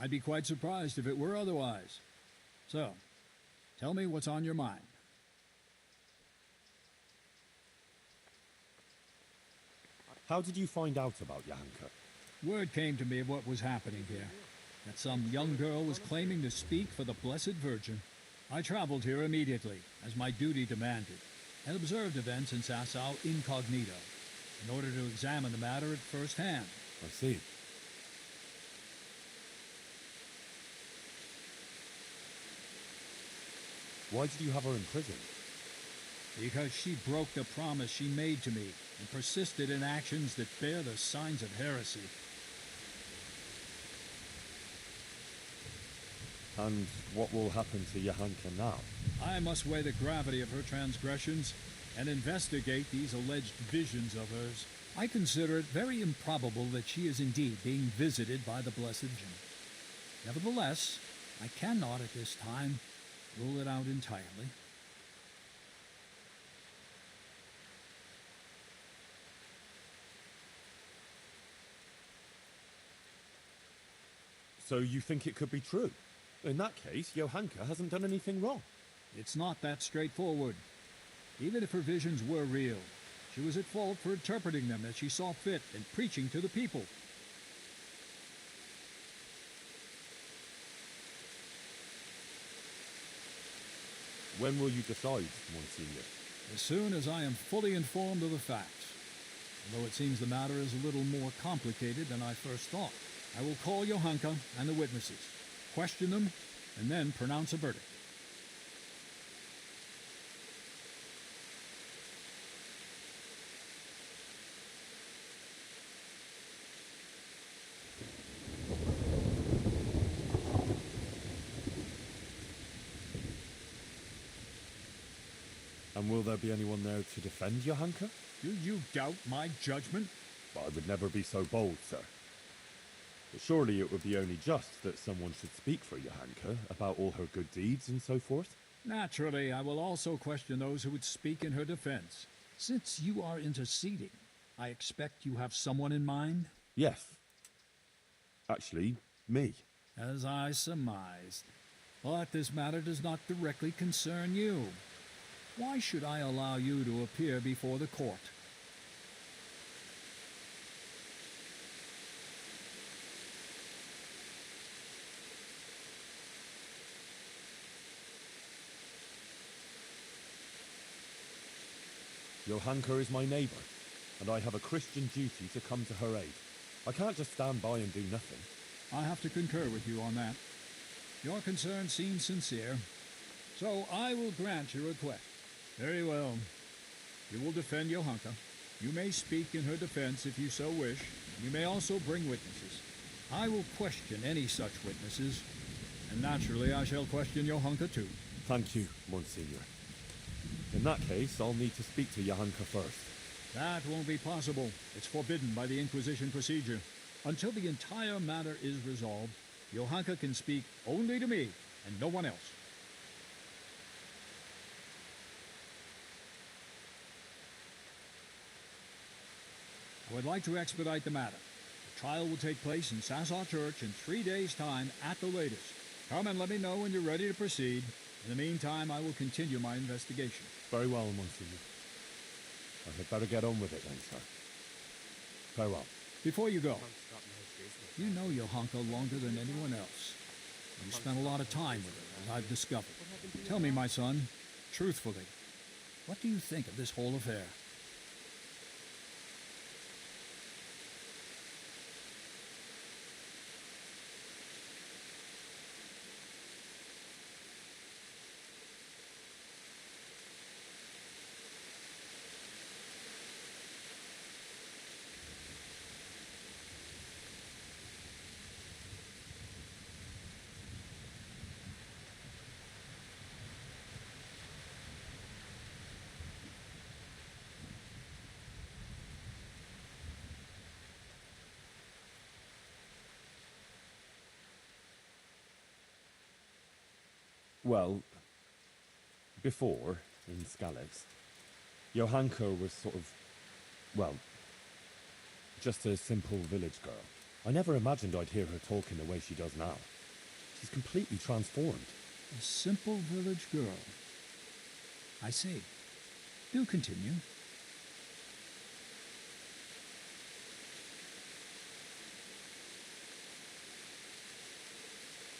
I'd be quite surprised if it were otherwise. So, tell me what's on your mind. How did you find out about Johanka? Word came to me of what was happening here. That some young girl was claiming to speak for the Blessed Virgin. I traveled here immediately, as my duty demanded, and observed events in Sasau incognito, in order to examine the matter at first hand. I see. Why did you have her in prison? Because she broke the promise she made to me and persisted in actions that bear the signs of heresy. And what will happen to Johanka now? I must weigh the gravity of her transgressions and investigate these alleged visions of hers. I consider it very improbable that she is indeed being visited by the Blessed Virgin. Nevertheless, I cannot at this time rule it out entirely. So you think it could be true? In that case, Johanka hasn't done anything wrong. It's not that straightforward. Even if her visions were real, she was at fault for interpreting them as she saw fit and preaching to the people. When will you decide, Monsignor? As soon as I am fully informed of the facts. Although it seems the matter is a little more complicated than I first thought. I will call Johanka and the witnesses, question them, and then pronounce a verdict. And will there be anyone there to defend Johanka? Do you doubt my judgment? I would never be so bold, sir. But surely it would be only just that someone should speak for Johanka about all her good deeds and so forth. Naturally, I will also question those who would speak in her defense. Since you are interceding, I expect you have someone in mind? Yes. Actually, me. As I surmised. But this matter does not directly concern you. Why should I allow you to appear before the court? Johanka is my neighbour, and I have a Christian duty to come to her aid. I can't just stand by and do nothing. I have to concur with you on that. Your concern seems sincere, so I will grant your request. Very well. You will defend Johanka. You may speak in her defense if you so wish. You may also bring witnesses. I will question any such witnesses, and naturally I shall question Johanka too. Thank you, Monsignor. In that case, I'll need to speak to Johanka first. That won't be possible. It's forbidden by the Inquisition procedure. Until the entire matter is resolved, Johanka can speak only to me and no one else. I would like to expedite the matter. The trial will take place in Sasau Church in 3 days' time at the latest. Come and let me know when you're ready to proceed. In the meantime, I will continue my investigation. Very well, Monsignor. I had better get on with it then, sir. Farewell. Before you go, you know Johanka longer than anyone else. You spent a lot of time with her, as I've discovered. Tell me, my son, truthfully, what do you think of this whole affair? Well, before, in Skalitz, Johanka was sort of, well, just a simple village girl. I never imagined I'd hear her talking the way she does now. She's completely transformed. A simple village girl. I see. Do continue.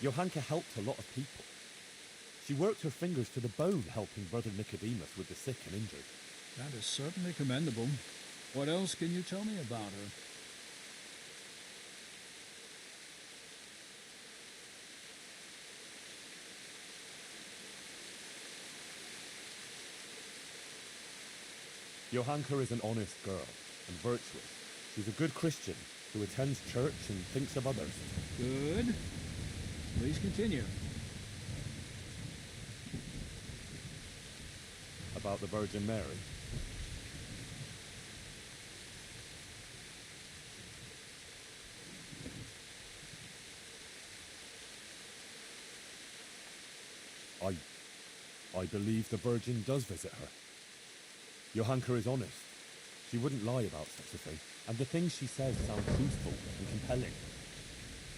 Johanka helped a lot of people. She worked her fingers to the bone helping Brother Nicodemus with the sick and injured. That is certainly commendable. What else can you tell me about her? Johanka is an honest girl and virtuous. She's a good Christian who attends church and thinks of others. Good. Please continue. About the Virgin Mary. I believe the Virgin does visit her. Johanka is honest. She wouldn't lie about such a thing, and the things she says sound truthful and compelling.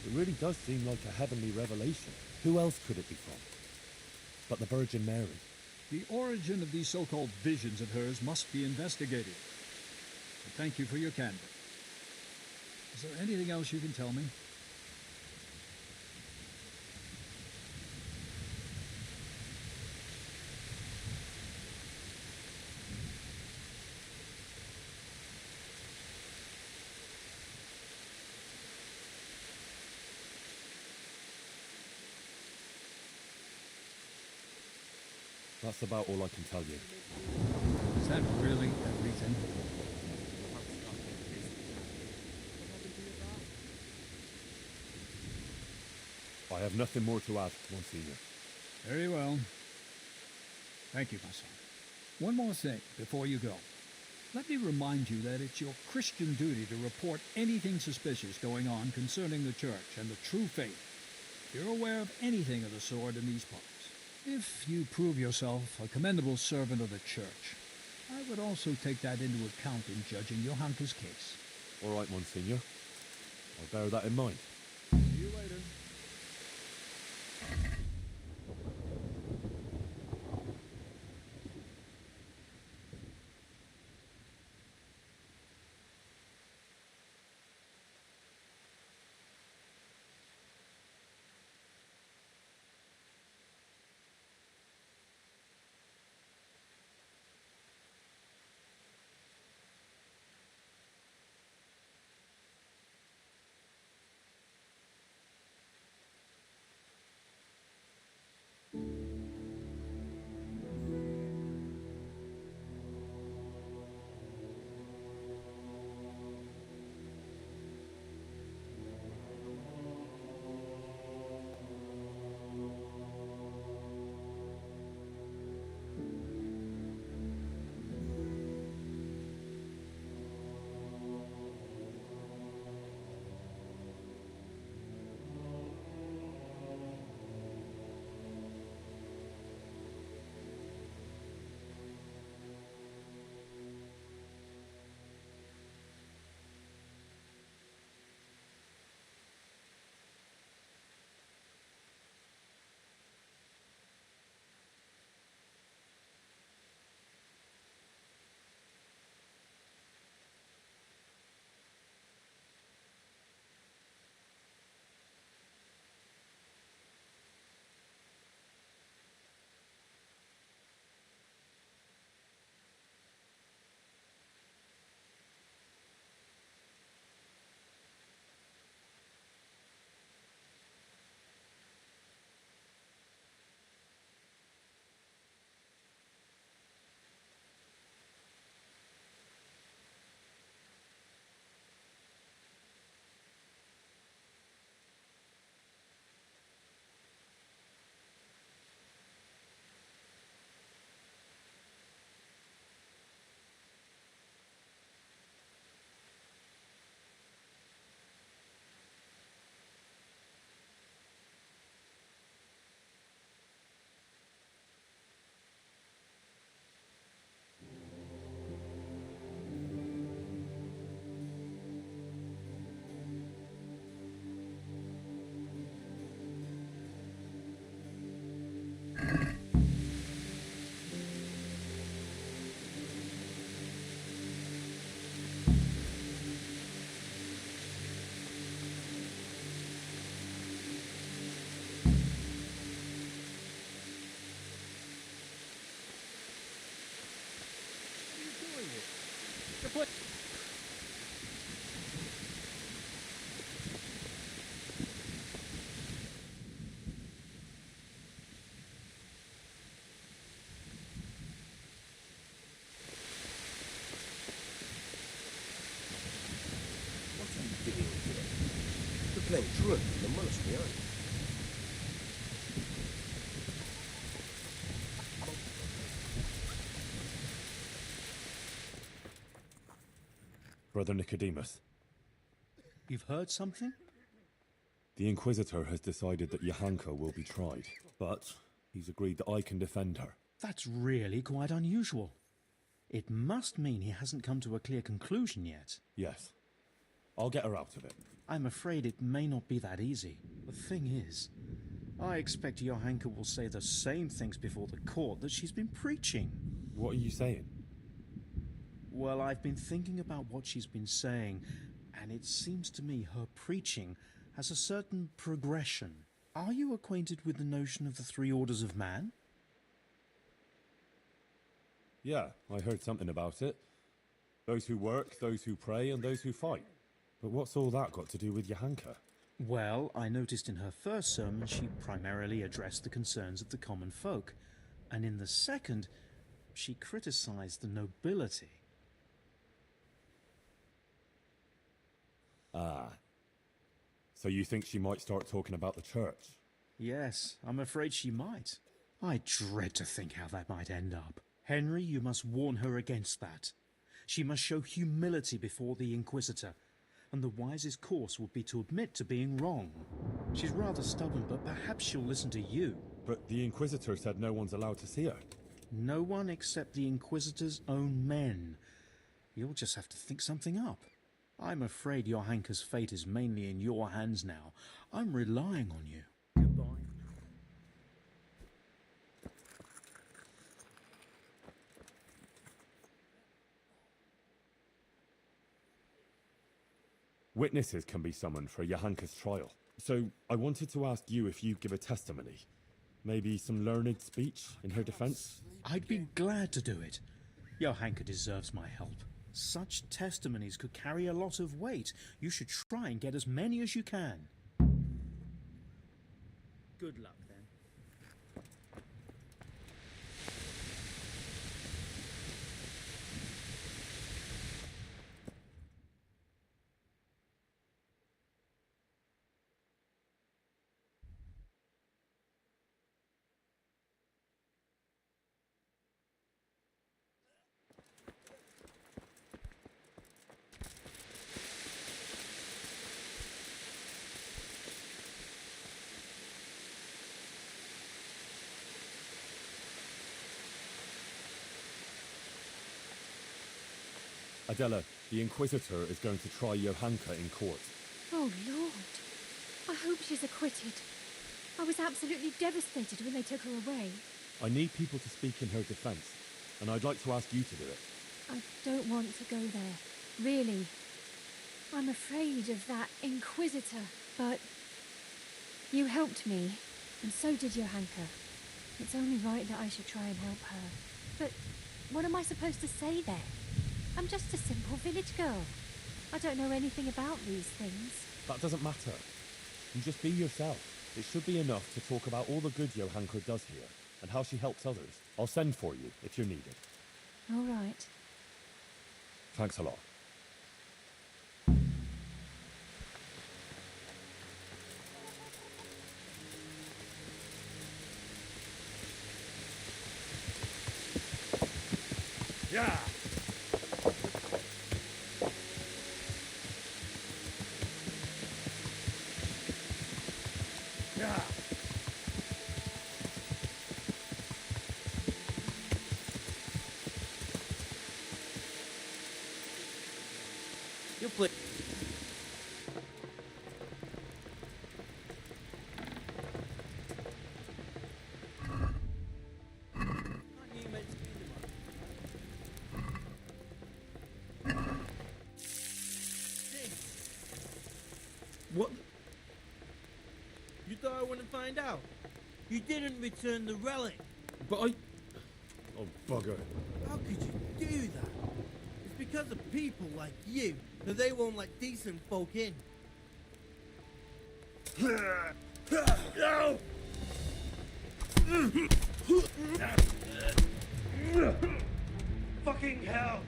It really does seem like a heavenly revelation. Who else could it be from but the Virgin Mary? The origin of these so-called visions of hers must be investigated. But thank you for your candor. Is there anything else you can tell me? That's about all I can tell you. Is that really everything? I have nothing more to add, Monsignor. Very well. Thank you, my son. One more thing before you go. Let me remind you that it's your Christian duty to report anything suspicious going on concerning the church and the true faith. If you're aware of anything of the sort in these parts, if you prove yourself a commendable servant of the church, I would also take that into account in judging Johanka's case. All right, Monsignor. I'll bear that in mind. See you later. What? What are you doing here? We're playing truant in the monastery, aren't you? Brother Nicodemus, You've heard something? the Inquisitor has decided that Johanka will be tried, but he's agreed that I can defend her. That's really quite unusual. It must mean he hasn't come to a clear conclusion yet. Yes. I'll get her out of it. I'm afraid it may not be that easy. The thing is, I expect Johanka will say the same things before the court that she's been preaching. What are you saying? Well, I've been thinking about what she's been saying, and it seems to me her preaching has a certain progression. Are you acquainted with the notion of the three orders of man? Yeah, I heard something about it. Those who work, those who pray, and those who fight. But what's all that got to do with Johanka? Well, I noticed in her first sermon she primarily addressed the concerns of the common folk, and in the second, she criticized the nobility. Ah. So you think she might start talking about the church? Yes, I'm afraid she might. I dread to think how that might end up. Henry, you must warn her against that. She must show humility before the Inquisitor, and the wisest course would be to admit to being wrong. She's rather stubborn, but perhaps she'll listen to you. But the Inquisitor said no one's allowed to see her. No one except the Inquisitor's own men. You'll just have to think something up. I'm afraid Johanka's fate is mainly in your hands now. I'm relying on you. Goodbye. Witnesses can be summoned for Johanka's trial. So I wanted to ask you if you'd give a testimony. Maybe some learned speech in her defense? I'd be glad to do it. Johanka deserves my help. Such testimonies could carry a lot of weight. You should try and get as many as you can. Good luck, then. Adela, the Inquisitor is going to try Johanka in court. Oh, Lord. I hope she's acquitted. I was absolutely devastated when they took her away. I need people to speak in her defense, and I'd like to ask you to do it. I don't want to go there, really. I'm afraid of that Inquisitor, but you helped me, and so did Johanka. It's only right that I should try and help her. But what am I supposed to say there? I'm just a simple village girl. I don't know anything about these things. That doesn't matter. You just be yourself. It should be enough to talk about all the good Johanka does here, and how she helps others. I'll send for you if you're needed. All right. Thanks a lot. Yeah! Yeah! You put... What? You thought I wouldn't find out? You didn't return the relic. But I... Oh, bugger. How could you do that? It's because of people like you that they won't let decent folk in. No! Fucking hell!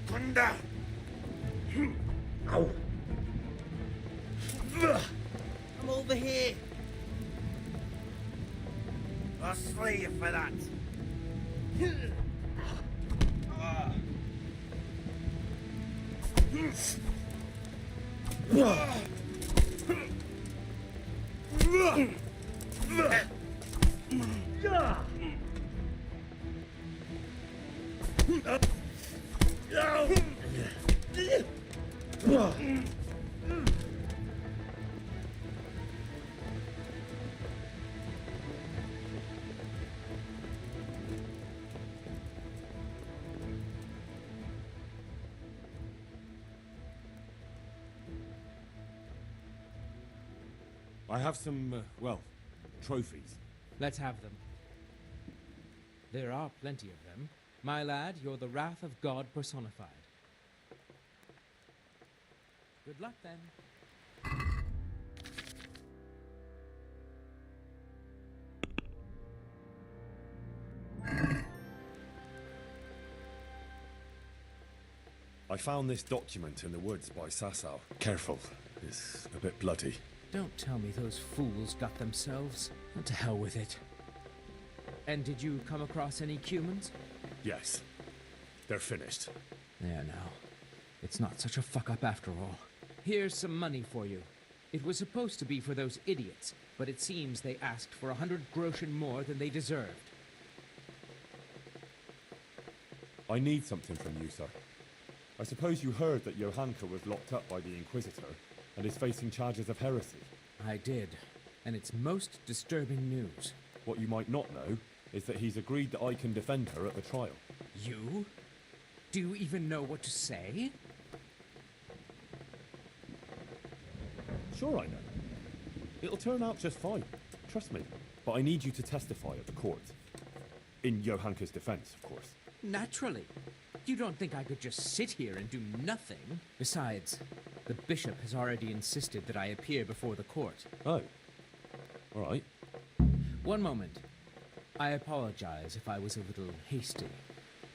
Thunder! Ow! I'm over here. I'll slay you for that. I have some, well, trophies. Let's have them. There are plenty of them. My lad, you're the wrath of God personified. Good luck, then. I found this document in the woods by Sasau. Careful, it's a bit bloody. Don't tell me those fools got themselves. To hell with it. And did you come across any Cumans? Yes. They're finished. There now. It's not such a fuck-up after all. Here's some money for you. It was supposed to be for those idiots, but it seems they asked for 100 groschen more than they deserved. I need something from you, sir. I suppose you heard that Johanka was locked up by the Inquisitor and is facing charges of heresy. I did, and it's most disturbing news. What you might not know is that he's agreed that I can defend her at the trial. You? Do you even know what to say? Sure I know. It'll turn out just fine. Trust me. But I need you to testify at the court. In Johanka's defense, of course. Naturally. You don't think I could just sit here and do nothing? Besides, the bishop has already insisted that I appear before the court. Oh. All right. One moment. I apologize if I was a little hasty.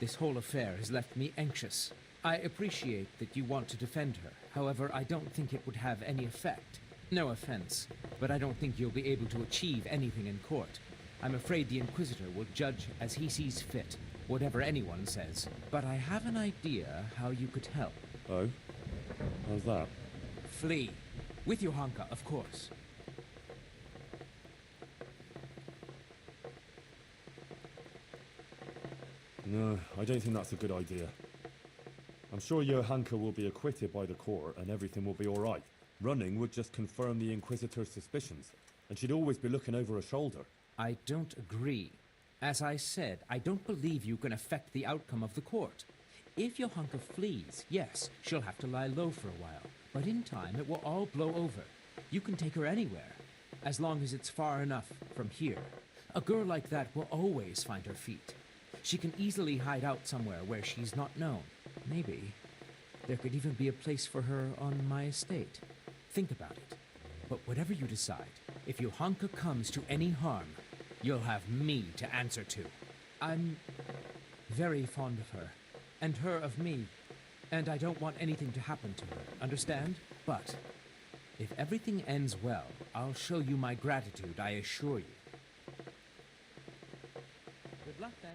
This whole affair has left me anxious. I appreciate that you want to defend her. However, I don't think it would have any effect. No offense, but I don't think you'll be able to achieve anything in court. I'm afraid the Inquisitor will judge as he sees fit, whatever anyone says. But I have an idea how you could help. Oh? How's that? Flee. With Johanka, of course. No, I don't think that's a good idea. I'm sure Johanka will be acquitted by the court and everything will be all right. Running would just confirm the Inquisitor's suspicions, and she'd always be looking over her shoulder. I don't agree. As I said, I don't believe you can affect the outcome of the court. If Johanka flees, yes, she'll have to lie low for a while. But in time, it will all blow over. You can take her anywhere, as long as it's far enough from here. A girl like that will always find her feet. She can easily hide out somewhere where she's not known. Maybe there could even be a place for her on my estate. Think about it. But whatever you decide, if Johanka comes to any harm, you'll have me to answer to. I'm very fond of her, and her of me, and I don't want anything to happen to her, understand? But if everything ends well, I'll show you my gratitude, I assure you. Good luck then.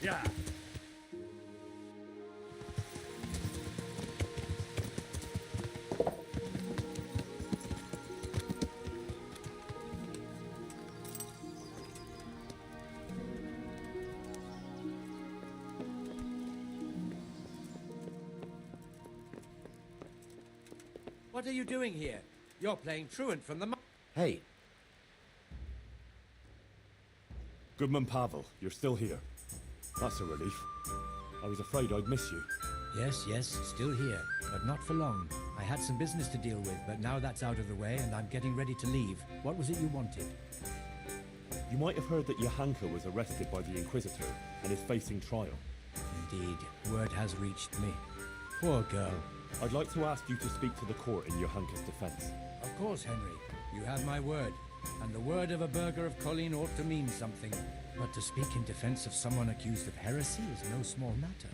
Yeah. What are you doing here? You're playing truant from the... Hey. Goodman Pavel, you're still here. That's a relief. I was afraid I'd miss you. Yes, still here, but not for long. I had some business to deal with, but now that's out of the way and I'm getting ready to leave. What was it you wanted? You might have heard that Johanka was arrested by the Inquisitor and is facing trial. Indeed, word has reached me. Poor girl. I'd like to ask you to speak to the court in Johanka's defense. Of course, Henry. You have my word. And the word of a burgher of Colleen ought to mean something. But to speak in defense of someone accused of heresy is no small matter.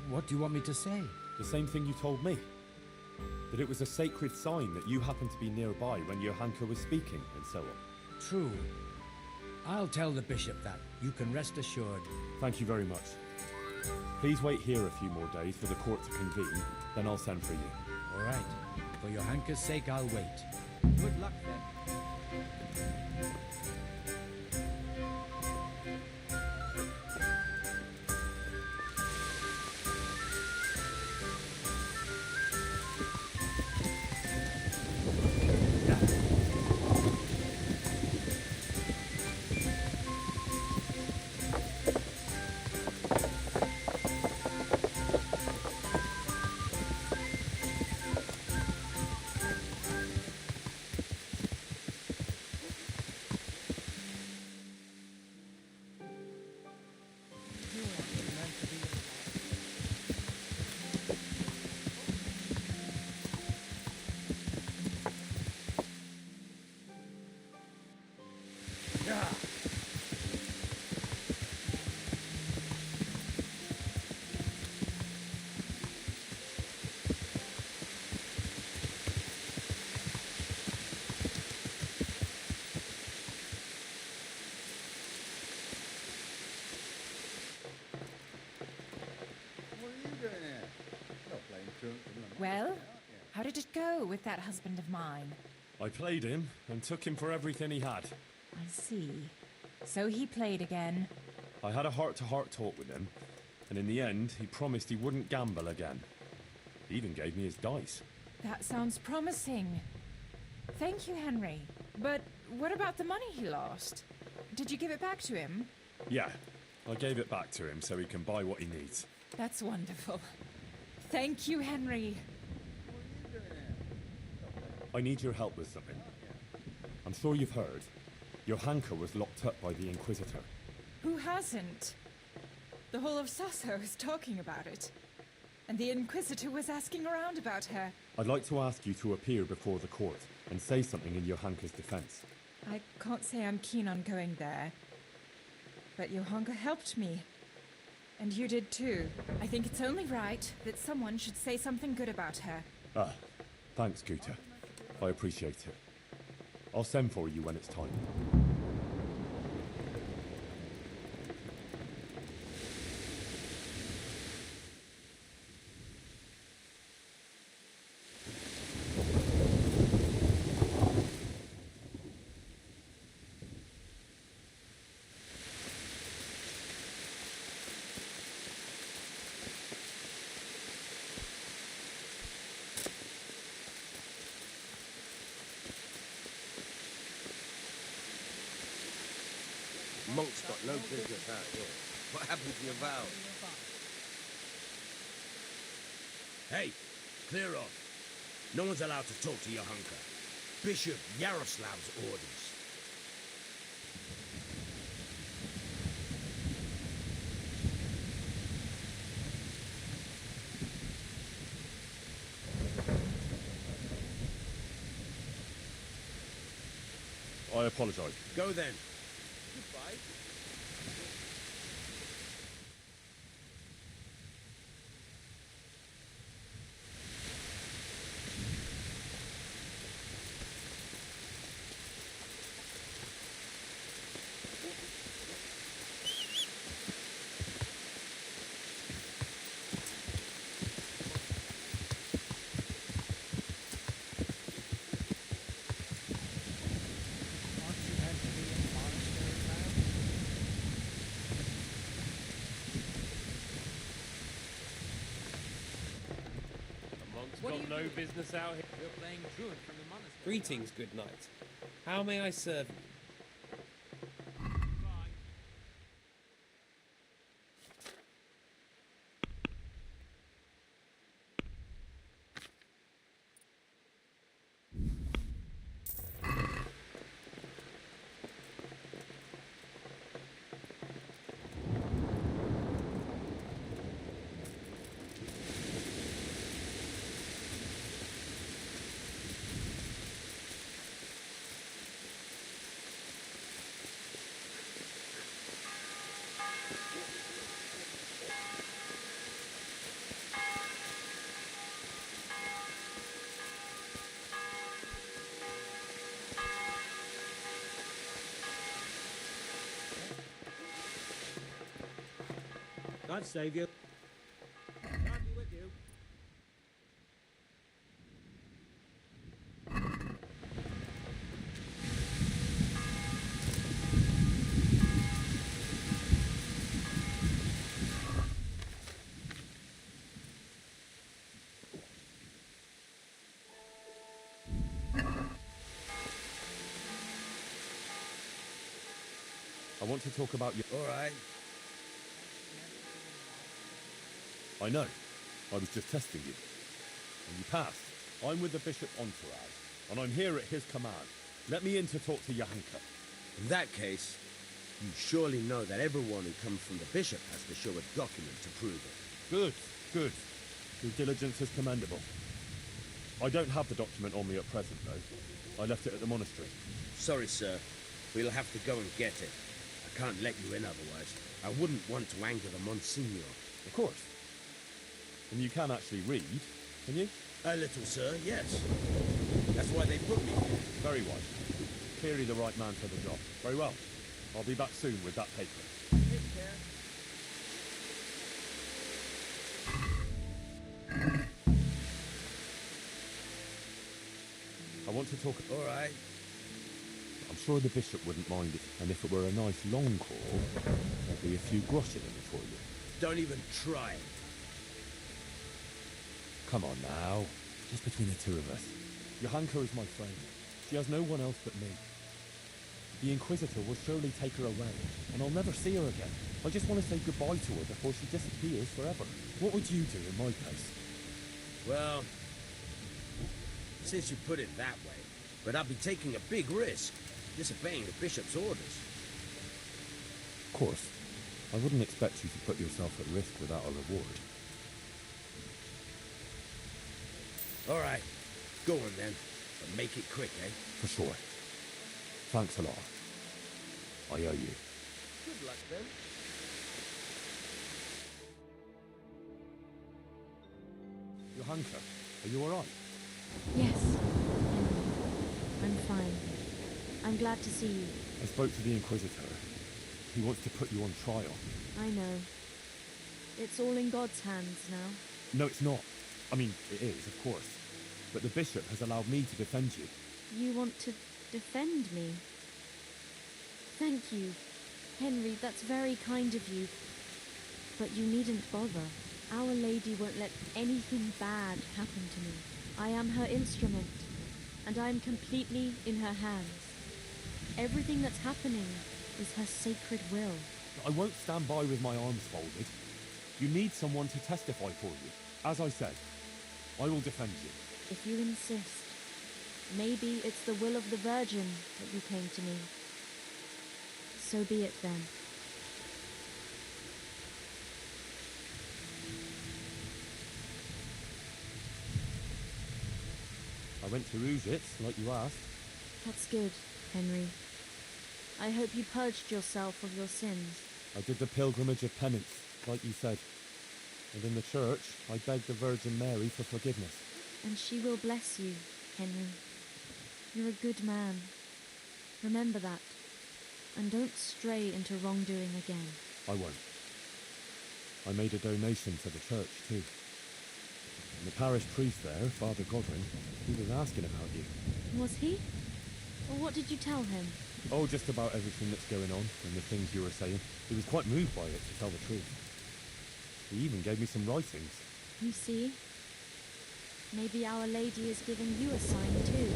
What do you want me to say? The same thing you told me. That it was a sacred sign that you happened to be nearby when Johanka was speaking, and so on. True. I'll tell the bishop that. You can rest assured. Thank you very much. Please wait here a few more days for the court to convene, then I'll send for you. All right. For Johanka's sake, I'll wait. Good luck, then. Well, how did it go with that husband of mine? I played him and took him for everything he had. I see. So he played again. I had a heart-to-heart talk with him, and in the end, he promised he wouldn't gamble again. He even gave me his dice. That sounds promising. Thank you, Henry. But what about the money he lost? Did you give it back to him? Yeah, I gave it back to him so he can buy what he needs. That's wonderful. Thank you, Henry. I need your help with something. I'm sure you've heard. Johanka was locked up by the Inquisitor. Who hasn't? The whole of Sasso is talking about it. And the Inquisitor was asking around about her. I'd like to ask you to appear before the court and say something in Johanka's defense. I can't say I'm keen on going there. But Johanka helped me. And you did too. I think it's only right that someone should say something good about her. Ah, thanks, Guta. I appreciate it. I'll send for you when it's time. Monk's got no business out here. What happened to your vows? Hey, clear off. No one's allowed to talk to Johanka. Bishop Yaroslav's orders. I apologize. Go then. Goodbye. no business out here. We're playing truant from the monastery. Greetings, good knight. How may I serve you? God save you. God be with you. I want to talk about your... All right. I know. I was just testing you. And you passed. I'm with the Bishop's entourage, and I'm here at his command. Let me in to talk to Johanka. In that case, you surely know that everyone who comes from the Bishop has to show a document to prove it. Good, good. Your diligence is commendable. I don't have the document on me at present, though. I left it at the monastery. Sorry, sir. We'll have to go and get it. I can't let you in otherwise. I wouldn't want to anger the Monsignor. Of course. And you can actually read, can you? A little, sir, yes. That's why they put me here. Very wise. Clearly the right man for the job. Very well. I'll be back soon with that paper. Take care. I want to talk... All right. I'm sure the Bishop wouldn't mind it, and if it were a nice long call, there'd be a few groschen in it for you. Don't even try it. Come on now. Just between the two of us. Johanka is my friend. She has no one else but me. The Inquisitor will surely take her away, and I'll never see her again. I just want to say goodbye to her before she disappears forever. What would you do in my place? Well, since you put it that way, but I'd be taking a big risk, disobeying the Bishop's orders. Of course. I wouldn't expect you to put yourself at risk without a reward. All right, go on then, but make it quick, eh? For sure. Thanks a lot. I owe you. Good luck then. Johanka, are you alright? Yes, I'm fine. I'm glad to see you. I spoke to the Inquisitor. He wants to put you on trial. I know. It's all in God's hands now. No, it's not. I mean, it is, of course. But the Bishop has allowed me to defend you. You want to defend me? Thank you, Henry, that's very kind of you. But you needn't bother. Our Lady won't let anything bad happen to me. I am her instrument, and I am completely in her hands. Everything that's happening is her sacred will. I won't stand by with my arms folded. You need someone to testify for you. As I said, I will defend you. If you insist. Maybe it's the will of the Virgin that you came to me. So be it then. I went to Ruzhitz, like you asked. That's good, Henry. I hope you purged yourself of your sins. I did the pilgrimage of penance, like you said. And in the church, I begged the Virgin Mary for forgiveness. And she will bless you, Henry. You're a good man. Remember that. And don't stray into wrongdoing again. I won't. I made a donation to the church, too. And the parish priest there, Father Godwin, he was asking about you. Was he? Or what did you tell him? Oh, just about everything that's going on and the things you were saying. He was quite moved by it, to tell the truth. He even gave me some writings. You see? Maybe Our Lady is giving you a sign too.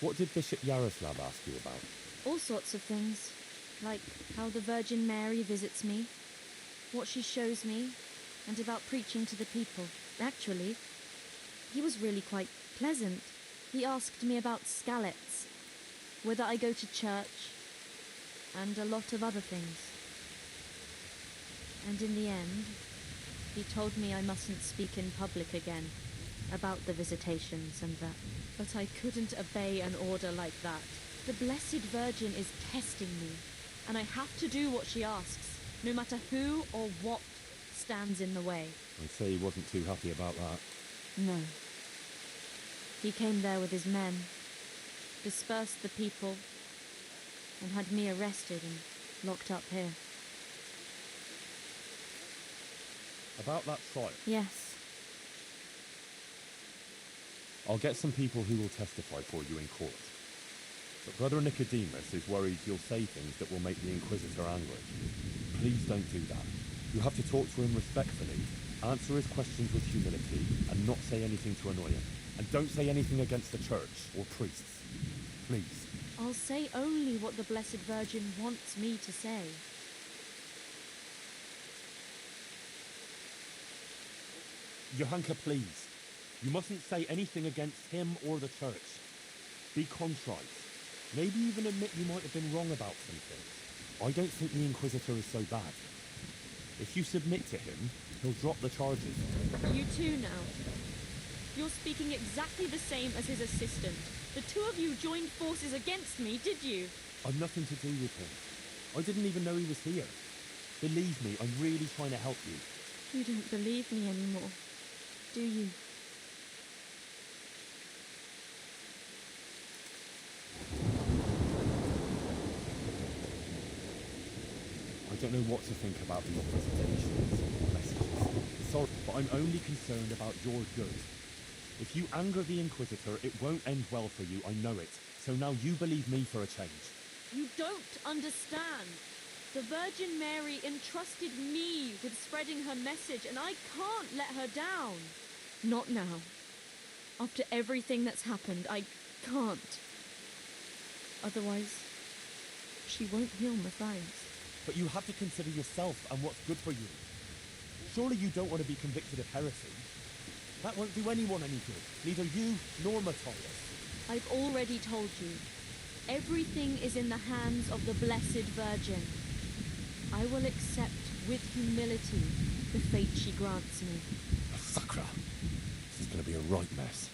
What did Bishop Yaroslav ask you about? All sorts of things. Like how the Virgin Mary visits me, what she shows me, and about preaching to the people. Actually, he was really quite pleasant. He asked me about Skalitz, whether I go to church, and a lot of other things. And in the end, he told me I mustn't speak in public again about the visitations and that. But I couldn't obey an order like that. The Blessed Virgin is testing me, and I have to do what she asks, no matter who or what stands in the way. I'd say he wasn't too happy about that. No. He came there with his men, dispersed the people, and had me arrested and locked up here. About that trial? Yes. I'll get some people who will testify for you in court. But Brother Nicodemus is worried you'll say things that will make the Inquisitor angry. Please don't do that. You have to talk to him respectfully, answer his questions with humility, and not say anything to annoy him. And don't say anything against the church or priests. Please. I'll say only what the Blessed Virgin wants me to say. Johanka, please. You mustn't say anything against him or the church. Be contrite. Maybe even admit you might have been wrong about some things. I don't think the Inquisitor is so bad. If you submit to him, he'll drop the charges. You too now. You're speaking exactly the same as his assistant. The two of you joined forces against me, did you? I've nothing to do with him. I didn't even know he was here. Believe me, I'm really trying to help you. You don't believe me anymore, do you? I don't know what to think about the visitations or messages. Sorry, but I'm only concerned about your good. If you anger the Inquisitor, it won't end well for you, I know it. So now you believe me for a change. You don't understand. The Virgin Mary entrusted me with spreading her message, and I can't let her down. Not now. After everything that's happened, I can't. Otherwise, she won't heal Matthias. But you have to consider yourself and what's good for you. Surely you don't want to be convicted of heresy. That won't do anyone any good, neither you nor Matthias. I've already told you. Everything is in the hands of the Blessed Virgin. I will accept with humility the fate she grants me. Sakra, this is going to be a right mess.